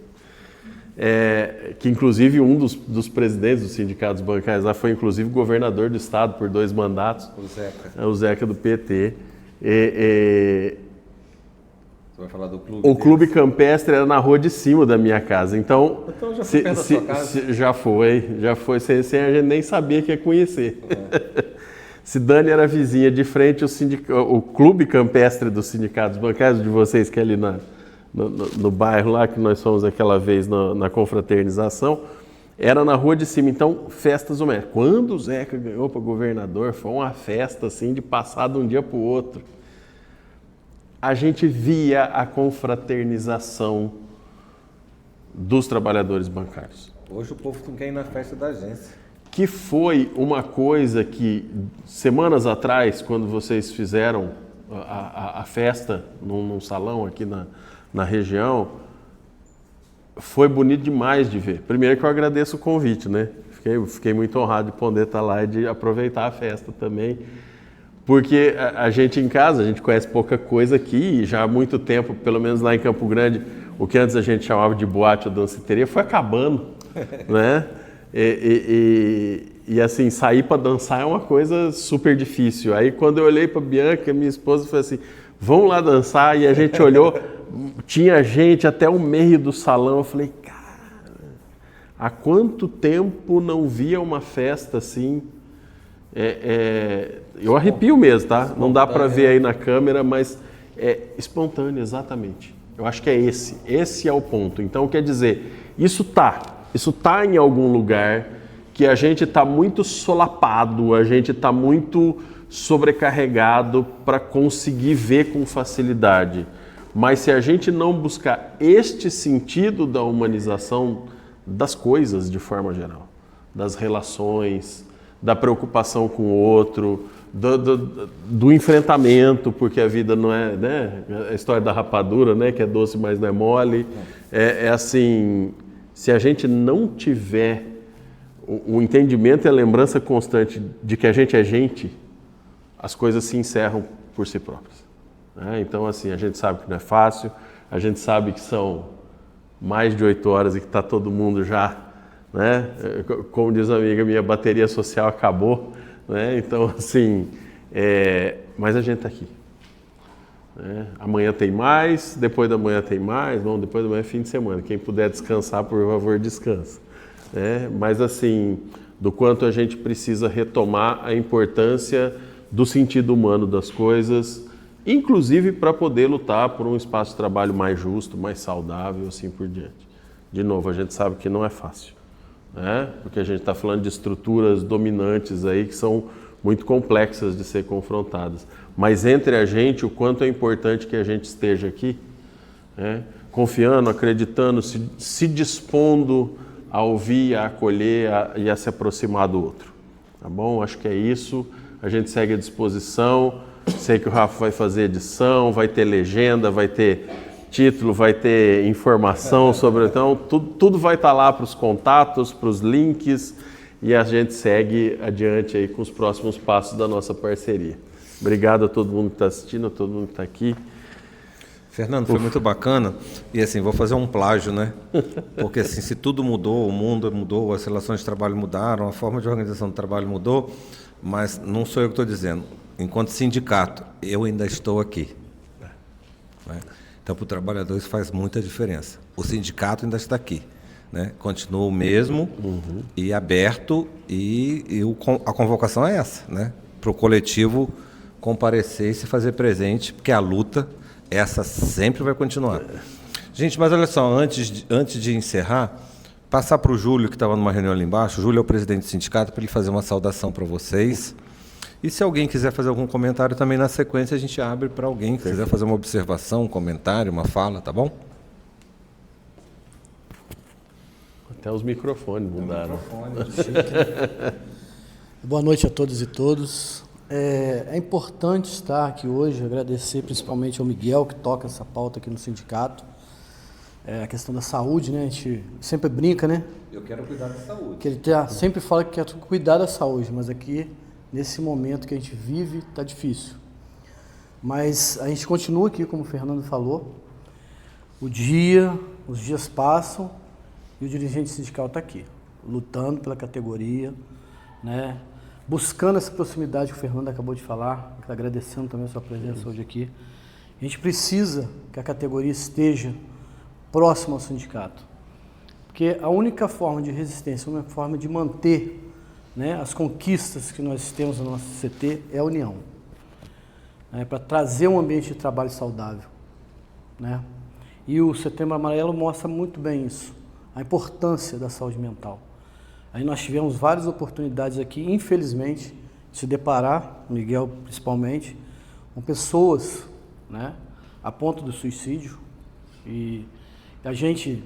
Que inclusive um dos presidentes dos sindicatos bancários lá foi inclusive governador do estado por 2 mandatos. O Zeca. O Zeca do PT. Você vai falar do clube? O clube campestre era na rua de cima da minha casa. Então já foi perto da sua casa? Já foi. Sem a gente nem sabia que ia conhecer. Cidane era vizinha de frente, o clube campestre dos sindicatos bancários de vocês, que é ali no bairro lá, que nós fomos aquela vez na confraternização, era na rua de cima. Então, festas domésticas. Quando o Zeca ganhou para governador, foi uma festa assim de passar de um dia para o outro. A gente via a confraternização dos trabalhadores bancários. Hoje o povo não quer ir na festa da agência. Que foi uma coisa que, semanas atrás, quando vocês fizeram a festa num salão aqui na região, foi bonito demais de ver. Primeiro que eu agradeço o convite, né? Fiquei muito honrado de poder estar lá e de aproveitar a festa também. Porque a gente em casa, a gente conhece pouca coisa aqui, e já há muito tempo, pelo menos lá em Campo Grande, o que antes a gente chamava de boate ou danceteria foi acabando, né? E assim, sair para dançar é uma coisa super difícil. Aí quando eu olhei para a Bianca, minha esposa, falou assim, vamos lá dançar, e a gente olhou, tinha gente até o meio do salão. Eu falei, cara, há quanto tempo não via uma festa assim? Eu arrepio mesmo, tá? Não dá para ver aí na câmera, mas é espontâneo, exatamente. Eu acho que é esse é o ponto. Então, quer dizer, isso tá em algum lugar que a gente está muito solapado, a gente está muito sobrecarregado para conseguir ver com facilidade. Mas se a gente não buscar este sentido da humanização das coisas de forma geral, das relações, da preocupação com o outro, do enfrentamento, porque a vida não é, né? A história da rapadura, né? Que é doce, mas não é mole. É assim, se a gente não tiver o entendimento e a lembrança constante de que a gente é gente, as coisas se encerram por si próprias. Né? Então, assim, a gente sabe que não é fácil, a gente sabe que são mais de 8 horas e que está todo mundo já, né? Como diz uma amiga minha, a bateria social acabou, né? Então, assim, mas a gente está aqui. Né? Amanhã tem mais, depois da manhã tem mais, bom, depois da manhã é fim de semana. Quem puder descansar, por favor, descansa. Né? Mas, assim, do quanto a gente precisa retomar a importância do sentido humano das coisas, inclusive para poder lutar por um espaço de trabalho mais justo, mais saudável, assim por diante. De novo, a gente sabe que não é fácil. Né? Porque a gente está falando de estruturas dominantes aí que são muito complexas de ser confrontadas. Mas entre a gente, o quanto é importante que a gente esteja aqui, né? Confiando, acreditando, se dispondo a ouvir, a acolher e a se aproximar do outro. Tá bom? Acho que é isso. A gente segue à disposição. Sei que o Rafa vai fazer edição, vai ter legenda, vai ter título, vai ter informação sobre... Então, tudo vai estar lá para os contatos, para os links, e a gente segue adiante aí com os próximos passos da nossa parceria. Obrigado a todo mundo que está assistindo, a todo mundo que está aqui. Fernando, foi muito bacana. E assim, vou fazer um plágio, né? Porque assim, se tudo mudou, o mundo mudou, as relações de trabalho mudaram, a forma de organização do trabalho mudou, mas não sou eu que estou dizendo. Enquanto sindicato, eu ainda estou aqui. Né? Então, para o trabalhador isso faz muita diferença. O sindicato ainda está aqui. Né? Continua o mesmo e aberto, a convocação é essa, né? Para o coletivo comparecer e se fazer presente, porque a luta, essa sempre vai continuar. Gente, mas olha só, antes de encerrar, passar para o Júlio, que estava numa reunião ali embaixo. O Júlio é o presidente do sindicato, para ele fazer uma saudação para vocês. E se alguém quiser fazer algum comentário também na sequência, a gente abre para alguém que quiser fazer uma observação, um comentário, uma fala, tá bom? Até os microfones mudaram. Boa noite a todos e todas. É importante estar aqui hoje, agradecer principalmente ao Miguel, que toca essa pauta aqui no sindicato. A questão da saúde, né? A gente sempre brinca, né? Eu quero cuidar da saúde. Que ele sempre fala que quer cuidar da saúde, mas aqui, nesse momento que a gente vive, está difícil. Mas a gente continua aqui, como o Fernando falou. Os dias passam e o dirigente sindical está aqui, lutando pela categoria, né? Buscando essa proximidade que o Fernando acabou de falar, agradecendo também a sua presença hoje aqui. A gente precisa que a categoria esteja próxima ao sindicato, porque a única forma de resistência, a única forma de manter, né, as conquistas que nós temos no nosso CT é a união, né, para trazer um ambiente de trabalho saudável, né? E o Setembro Amarelo mostra muito bem isso, a importância da saúde mental. Aí nós tivemos várias oportunidades aqui, infelizmente, de se deparar, Miguel principalmente, com pessoas, né, a ponto do suicídio. E a gente,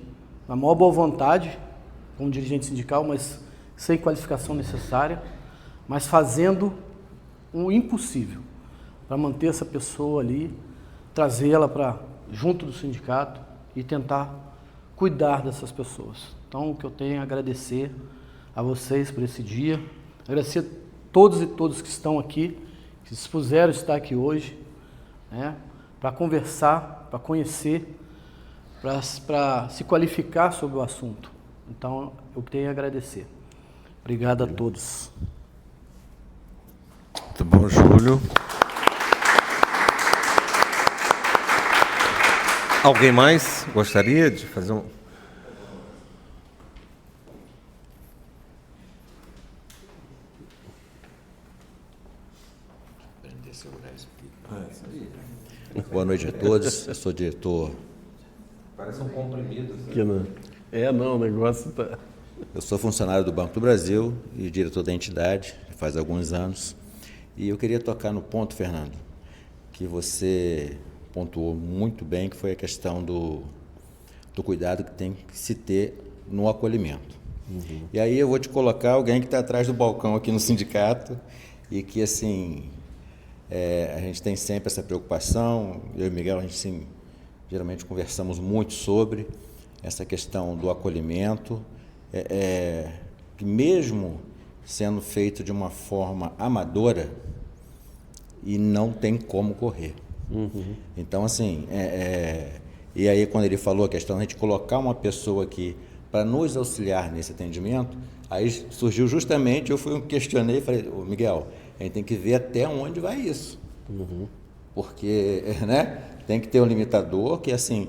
na maior boa vontade, como dirigente sindical, mas sem qualificação necessária, mas fazendo o impossível para manter essa pessoa ali, trazê-la para junto do sindicato e tentar cuidar dessas pessoas. Então, o que eu tenho é agradecer a vocês por esse dia, agradecer a todos e todas que estão aqui, que se dispuseram a estar aqui hoje, né, para conversar, para conhecer, para se qualificar sobre o assunto. Então, eu tenho a agradecer. Obrigado a todos. Muito bom, Júlio. Alguém mais gostaria de fazer um... Boa noite a todos, eu sou diretor. Parece um comprimido. Não, o negócio tá... Eu sou funcionário do Banco do Brasil e diretor da entidade, faz alguns anos. E eu queria tocar no ponto, Fernando, que você pontuou muito bem, que foi a questão do cuidado que tem que se ter no acolhimento. E aí eu vou te colocar alguém que está atrás do balcão aqui no sindicato e que, assim... a gente tem sempre essa preocupação, eu e o Miguel, a gente sim, geralmente conversamos muito sobre essa questão do acolhimento, que mesmo sendo feito de uma forma amadora, e não tem como correr. Então, assim, e aí quando ele falou a questão de a gente colocar uma pessoa aqui para nos auxiliar nesse atendimento, aí surgiu justamente, eu questionei e falei, ô Miguel, a gente tem que ver até onde vai isso. Porque, né, tem que ter um limitador que, assim,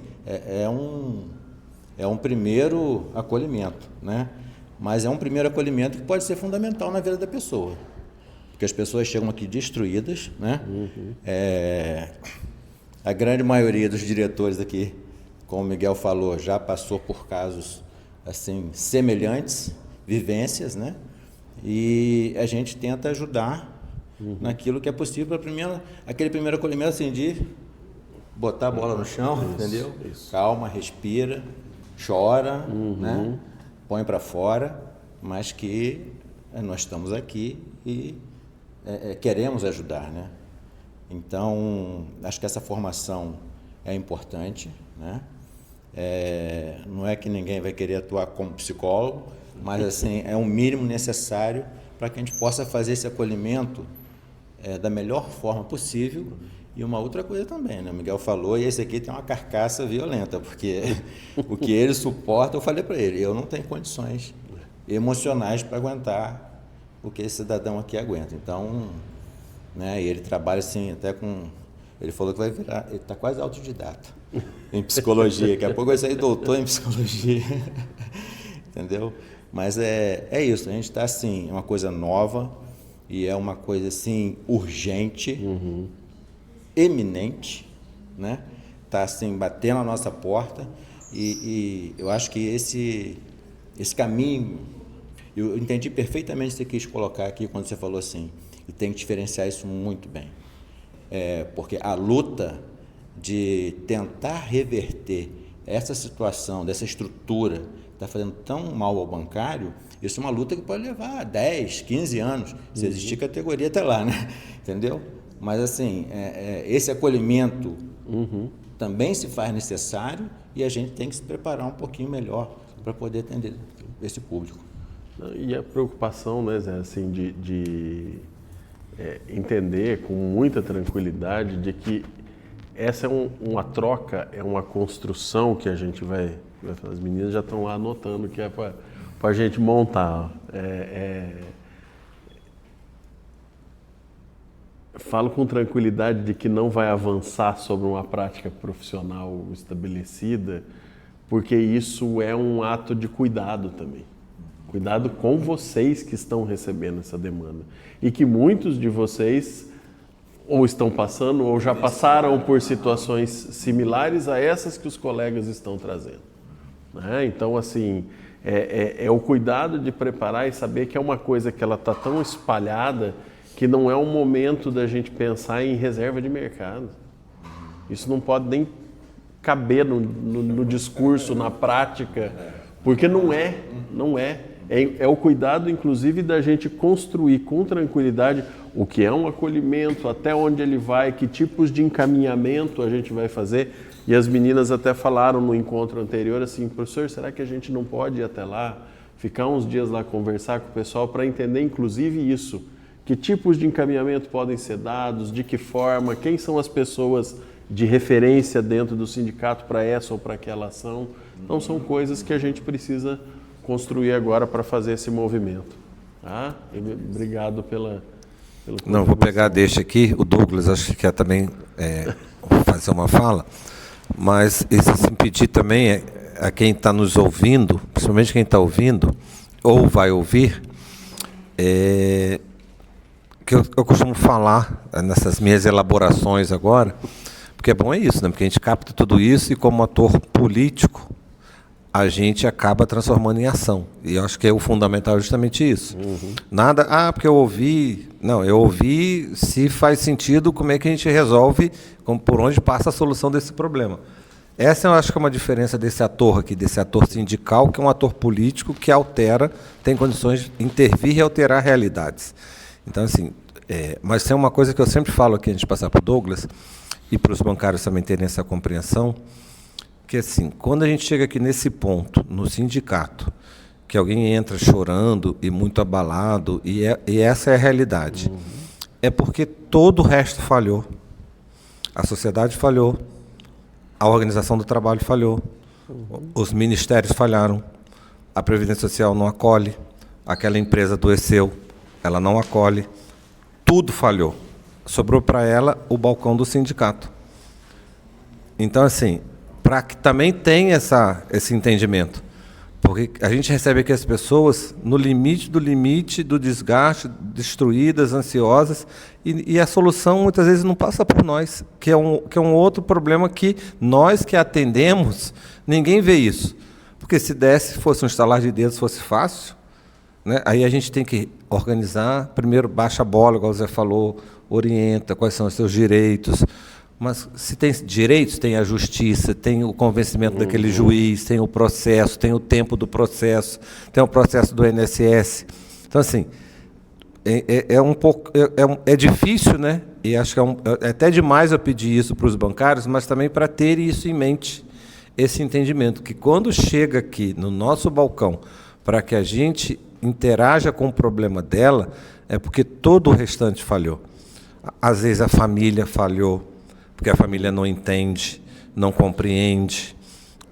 é um primeiro acolhimento, né? Mas é um primeiro acolhimento que pode ser fundamental na vida da pessoa. Porque as pessoas chegam aqui destruídas, né? A grande maioria dos diretores aqui, como o Miguel falou, já passou por casos, assim, semelhantes, vivências, né? E a gente tenta ajudar naquilo que é possível para aquele primeiro acolhimento, assim, de botar a bola no chão, entendeu? Calma, respira, chora, né? Põe para fora, mas que nós estamos aqui e queremos ajudar, né? Então, acho que essa formação é importante, né? Não é que ninguém vai querer atuar como psicólogo, mas, assim, é um mínimo necessário para que a gente possa fazer esse acolhimento da melhor forma possível E uma outra coisa também, né? O Miguel falou, e esse aqui tem uma carcaça violenta, porque o que ele suporta, eu falei para ele, eu não tenho condições emocionais para aguentar o que esse cidadão aqui aguenta. Então, né, e ele trabalha assim, até com... Ele falou que vai virar, ele está quase autodidata em psicologia, daqui a pouco vai sair doutor em psicologia, entendeu? Mas é isso, a gente está assim, é uma coisa nova e é uma coisa assim, urgente, eminente, né? Está assim, batendo na nossa porta e eu acho que esse caminho, eu entendi perfeitamente o que você quis colocar aqui quando você falou assim, e tem que diferenciar isso muito bem. Porque a luta de tentar reverter essa situação, dessa estrutura que está fazendo tão mal ao bancário, isso é uma luta que pode levar 10, 15 anos, se existir categoria até lá, né? Entendeu? Mas assim, esse acolhimento também se faz necessário e a gente tem que se preparar um pouquinho melhor para poder atender esse público. E a preocupação, né, Zé, assim, de entender com muita tranquilidade de que essa é uma troca, é uma construção que a gente vai fazer. As meninas já estão lá anotando que é para a gente montar. Falo com tranquilidade de que não vai avançar sobre uma prática profissional estabelecida, porque isso é um ato de cuidado também. Cuidado com vocês que estão recebendo essa demanda. E que muitos de vocês ou estão passando ou já passaram por situações similares a essas que os colegas estão trazendo. Né? Então, assim, é o cuidado de preparar e saber que é uma coisa que ela está tão espalhada que não é um momento da gente pensar em reserva de mercado. Isso não pode nem caber no discurso, na prática, porque não é. É o cuidado, inclusive, da gente construir com tranquilidade o que é um acolhimento, até onde ele vai, que tipos de encaminhamento a gente vai fazer. E as meninas até falaram no encontro anterior assim, professor, será que a gente não pode ir até lá, ficar uns dias lá, conversar com o pessoal para entender, inclusive, isso? Que tipos de encaminhamento podem ser dados, de que forma, quem são as pessoas de referência dentro do sindicato para essa ou para aquela ação? Então, são coisas que a gente precisa construir agora para fazer esse movimento. Tá? Obrigado pela Não, vou pegar, deixa aqui, o Douglas acho que quer também fazer uma fala, mas se pedir também a quem está nos ouvindo, principalmente quem está ouvindo, ou vai ouvir, que eu costumo falar nessas minhas elaborações agora, porque é bom isso, né? Porque a gente capta tudo isso e como ator político, a gente acaba transformando em ação. E eu acho que o fundamental é justamente isso. Nada, porque eu ouvi... Não, eu ouvi se faz sentido como é que a gente resolve, por onde passa a solução desse problema. Essa eu acho que é uma diferença desse ator aqui, desse ator sindical, que é um ator político que altera, tem condições de intervir e alterar realidades. Então, assim, mas tem uma coisa que eu sempre falo aqui, antes de passar para o Douglas, e para os bancários também terem essa compreensão, que assim, quando a gente chega aqui nesse ponto, no sindicato, que alguém entra chorando e muito abalado, e essa é a realidade, é porque todo o resto falhou. A sociedade falhou, a organização do trabalho falhou, os ministérios falharam, a Previdência Social não acolhe, aquela empresa adoeceu, ela não acolhe, tudo falhou. Sobrou para ela o balcão do sindicato. Então, assim, para que também tenha esse entendimento, porque a gente recebe aqui as pessoas no limite do desgaste, destruídas, ansiosas, e a solução muitas vezes não passa por nós, que é um outro problema que nós que atendemos, ninguém vê isso. Porque se fosse um estalar de dedos, fosse fácil, né? Aí a gente tem que organizar, primeiro baixa a bola, igual o Zé falou, orienta quais são os seus direitos. Mas se tem direitos, tem a justiça, tem o convencimento daquele juiz, tem o processo, tem o tempo do processo, tem o processo do INSS. Então, assim, é difícil, né? E acho que é até demais eu pedir isso para os bancários, mas também para ter isso em mente, esse entendimento, que quando chega aqui no nosso balcão, para que a gente interaja com o problema dela, é porque todo o restante falhou. Às vezes a família falhou, porque a família não entende, não compreende,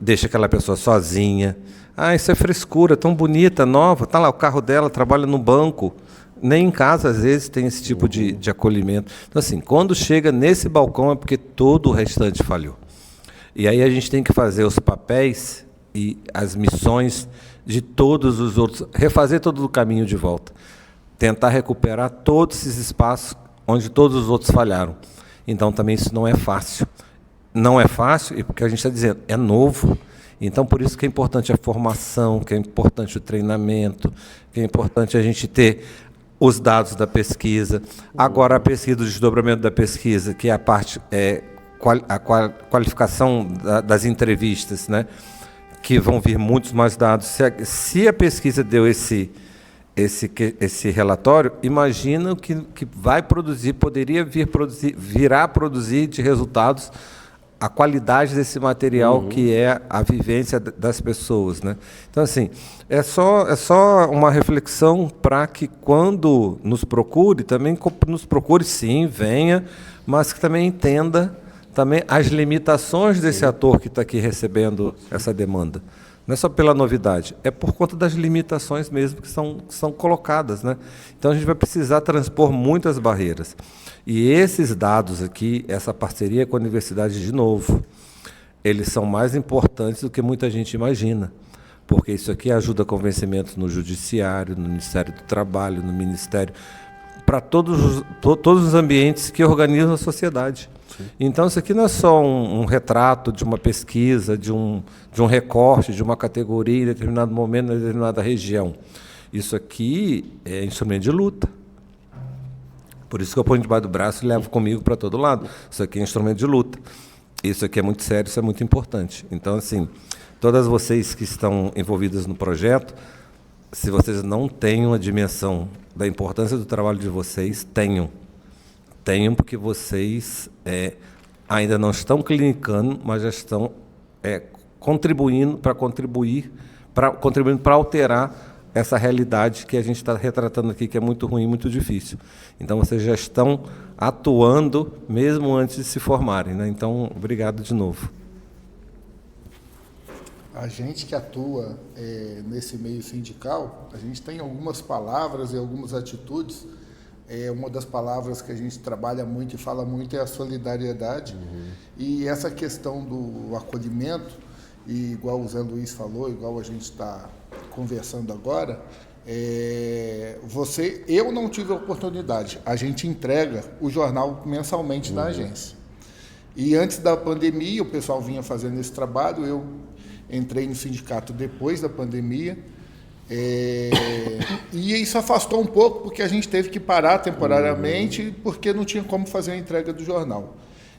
deixa aquela pessoa sozinha. Ah, isso é frescura, tão bonita, nova, tá lá o carro dela, trabalha no banco. Nem em casa, às vezes, tem esse tipo de acolhimento. Então, assim, quando chega nesse balcão é porque todo o restante falhou. E aí a gente tem que fazer os papéis e as missões de todos os outros, refazer todo o caminho de volta, tentar recuperar todos esses espaços onde todos os outros falharam. Então, também isso não é fácil. Não é fácil, e porque a gente está dizendo, é novo. Então, por isso que é importante a formação, que é importante o treinamento, que é importante a gente ter os dados da pesquisa. Agora, a pesquisa, o desdobramento da pesquisa, que é a parte, a qualificação das entrevistas, né? Que vão vir muitos mais dados. Se a pesquisa deu esse relatório, imagina o que vai produzir, poderia virá a produzir de resultados a qualidade desse material, que é a vivência das pessoas, né? Então, assim, é só uma reflexão para que, quando nos procure, também nos procure, sim, venha, mas que também entenda também as limitações desse ator que está aqui recebendo essa demanda. Não é só pela novidade, é por conta das limitações mesmo que são colocadas, né? Então, a gente vai precisar transpor muitas barreiras. E esses dados aqui, essa parceria com a universidade, de novo, eles são mais importantes do que muita gente imagina, porque isso aqui ajuda convencimentos no judiciário, no Ministério do Trabalho, no Ministério, para todos os ambientes que organizam a sociedade. Sim. Então, isso aqui não é só um retrato de uma pesquisa, de um recorte, de uma categoria em determinado momento, em determinada região. Isso aqui é instrumento de luta. Por isso que eu ponho debaixo do braço e levo comigo para todo lado. Isso aqui é instrumento de luta. Isso aqui é muito sério, isso é muito importante. Então, assim, todas vocês que estão envolvidas no projeto, se vocês não têm uma dimensão da importância do trabalho de vocês, tenham. Tenham, porque vocês ainda não estão clinicando, mas já estão contribuindo para alterar essa realidade que a gente está retratando aqui, que é muito ruim, muito difícil. Então, vocês já estão atuando mesmo antes de se formarem, né? Então, obrigado de novo. A gente que atua nesse meio sindical, a gente tem algumas palavras e algumas atitudes. Uma das palavras que a gente trabalha muito e fala muito é a solidariedade. E essa questão do acolhimento, e igual o Zé Luiz falou, igual a gente está conversando agora, eu não tive a oportunidade. A gente entrega o jornal mensalmente na agência. E antes da pandemia, o pessoal vinha fazendo esse trabalho, eu entrei no sindicato depois da pandemia, e isso afastou um pouco, porque a gente teve que parar temporariamente, porque não tinha como fazer a entrega do jornal.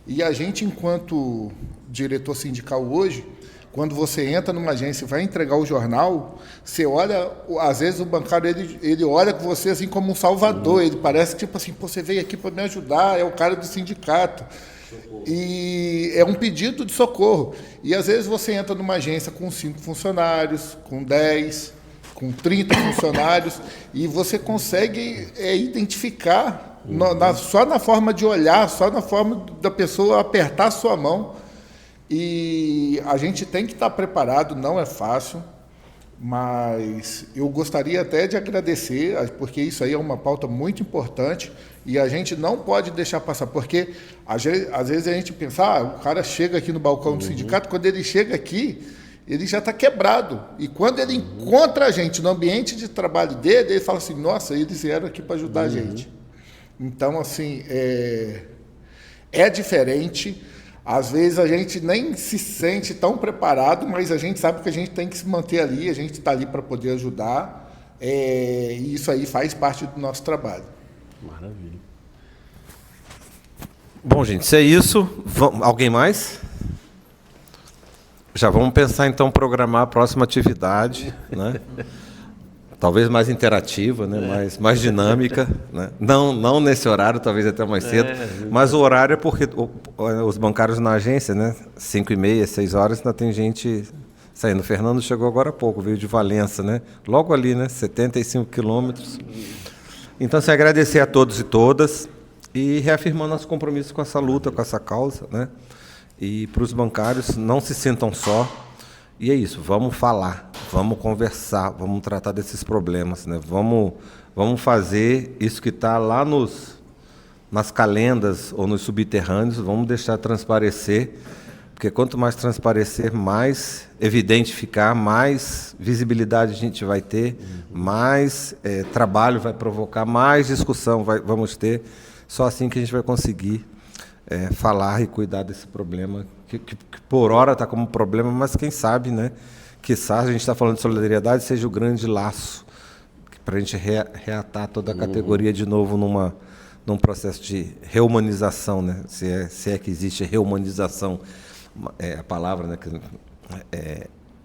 E a gente, enquanto diretor sindical hoje, quando você entra numa agência e vai entregar o jornal, você olha, às vezes o bancário ele olha com você assim como um salvador, ele parece tipo assim, pô, você veio aqui para me ajudar, é o cara do sindicato. E é um pedido de socorro. E às vezes você entra numa agência com 5 funcionários, com 10, com 30 funcionários, e você consegue identificar, só na forma de olhar, só na forma da pessoa apertar a sua mão. E a gente tem que estar preparado, não é fácil, mas eu gostaria até de agradecer, porque isso aí é uma pauta muito importante e a gente não pode deixar passar, porque às vezes a gente pensa, o cara chega aqui no balcão do sindicato, quando ele chega aqui, ele já está quebrado. E quando ele encontra a gente no ambiente de trabalho dele, ele fala assim, nossa, eles vieram aqui para ajudar a gente. Então, assim, é diferente. Às vezes a gente nem se sente tão preparado, mas a gente sabe que a gente tem que se manter ali, a gente está ali para poder ajudar, e isso aí faz parte do nosso trabalho. Maravilha. Bom, gente, se é isso, alguém mais? Já vamos pensar, então, programar a próxima atividade, né? Talvez mais interativa, né? Mais dinâmica, né? Não nesse horário, talvez até mais cedo, mas o horário é porque os bancários na agência, né? 5h30, 6 horas, ainda tem gente saindo. O Fernando chegou agora há pouco, veio de Valença, né? Logo ali, né? 75 quilômetros. Então, assim, agradecer a todos e todas. e reafirmando nosso compromisso com essa luta, com essa causa, né? E para os bancários, não se sintam só. E é isso, vamos falar, vamos conversar, vamos tratar desses problemas, né? Vamos fazer isso que está lá nas calendas ou nos subterrâneos, vamos deixar transparecer, porque quanto mais transparecer, mais evidente ficar, mais visibilidade a gente vai ter, mais trabalho vai provocar, mais discussão vamos ter. Só assim que a gente vai conseguir falar e cuidar desse problema, que por hora está como problema, mas quem sabe, né? Quiçá a gente está falando de solidariedade, seja o grande laço para a gente reatar toda a categoria de novo num processo de reumanização, né? Se é que existe reumanização, a palavra, né?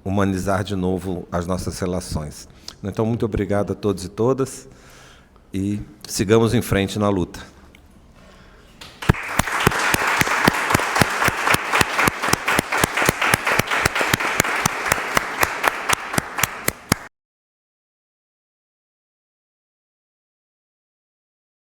Humanizar de novo as nossas relações. Então, muito obrigado a todos e todas e sigamos em frente na luta.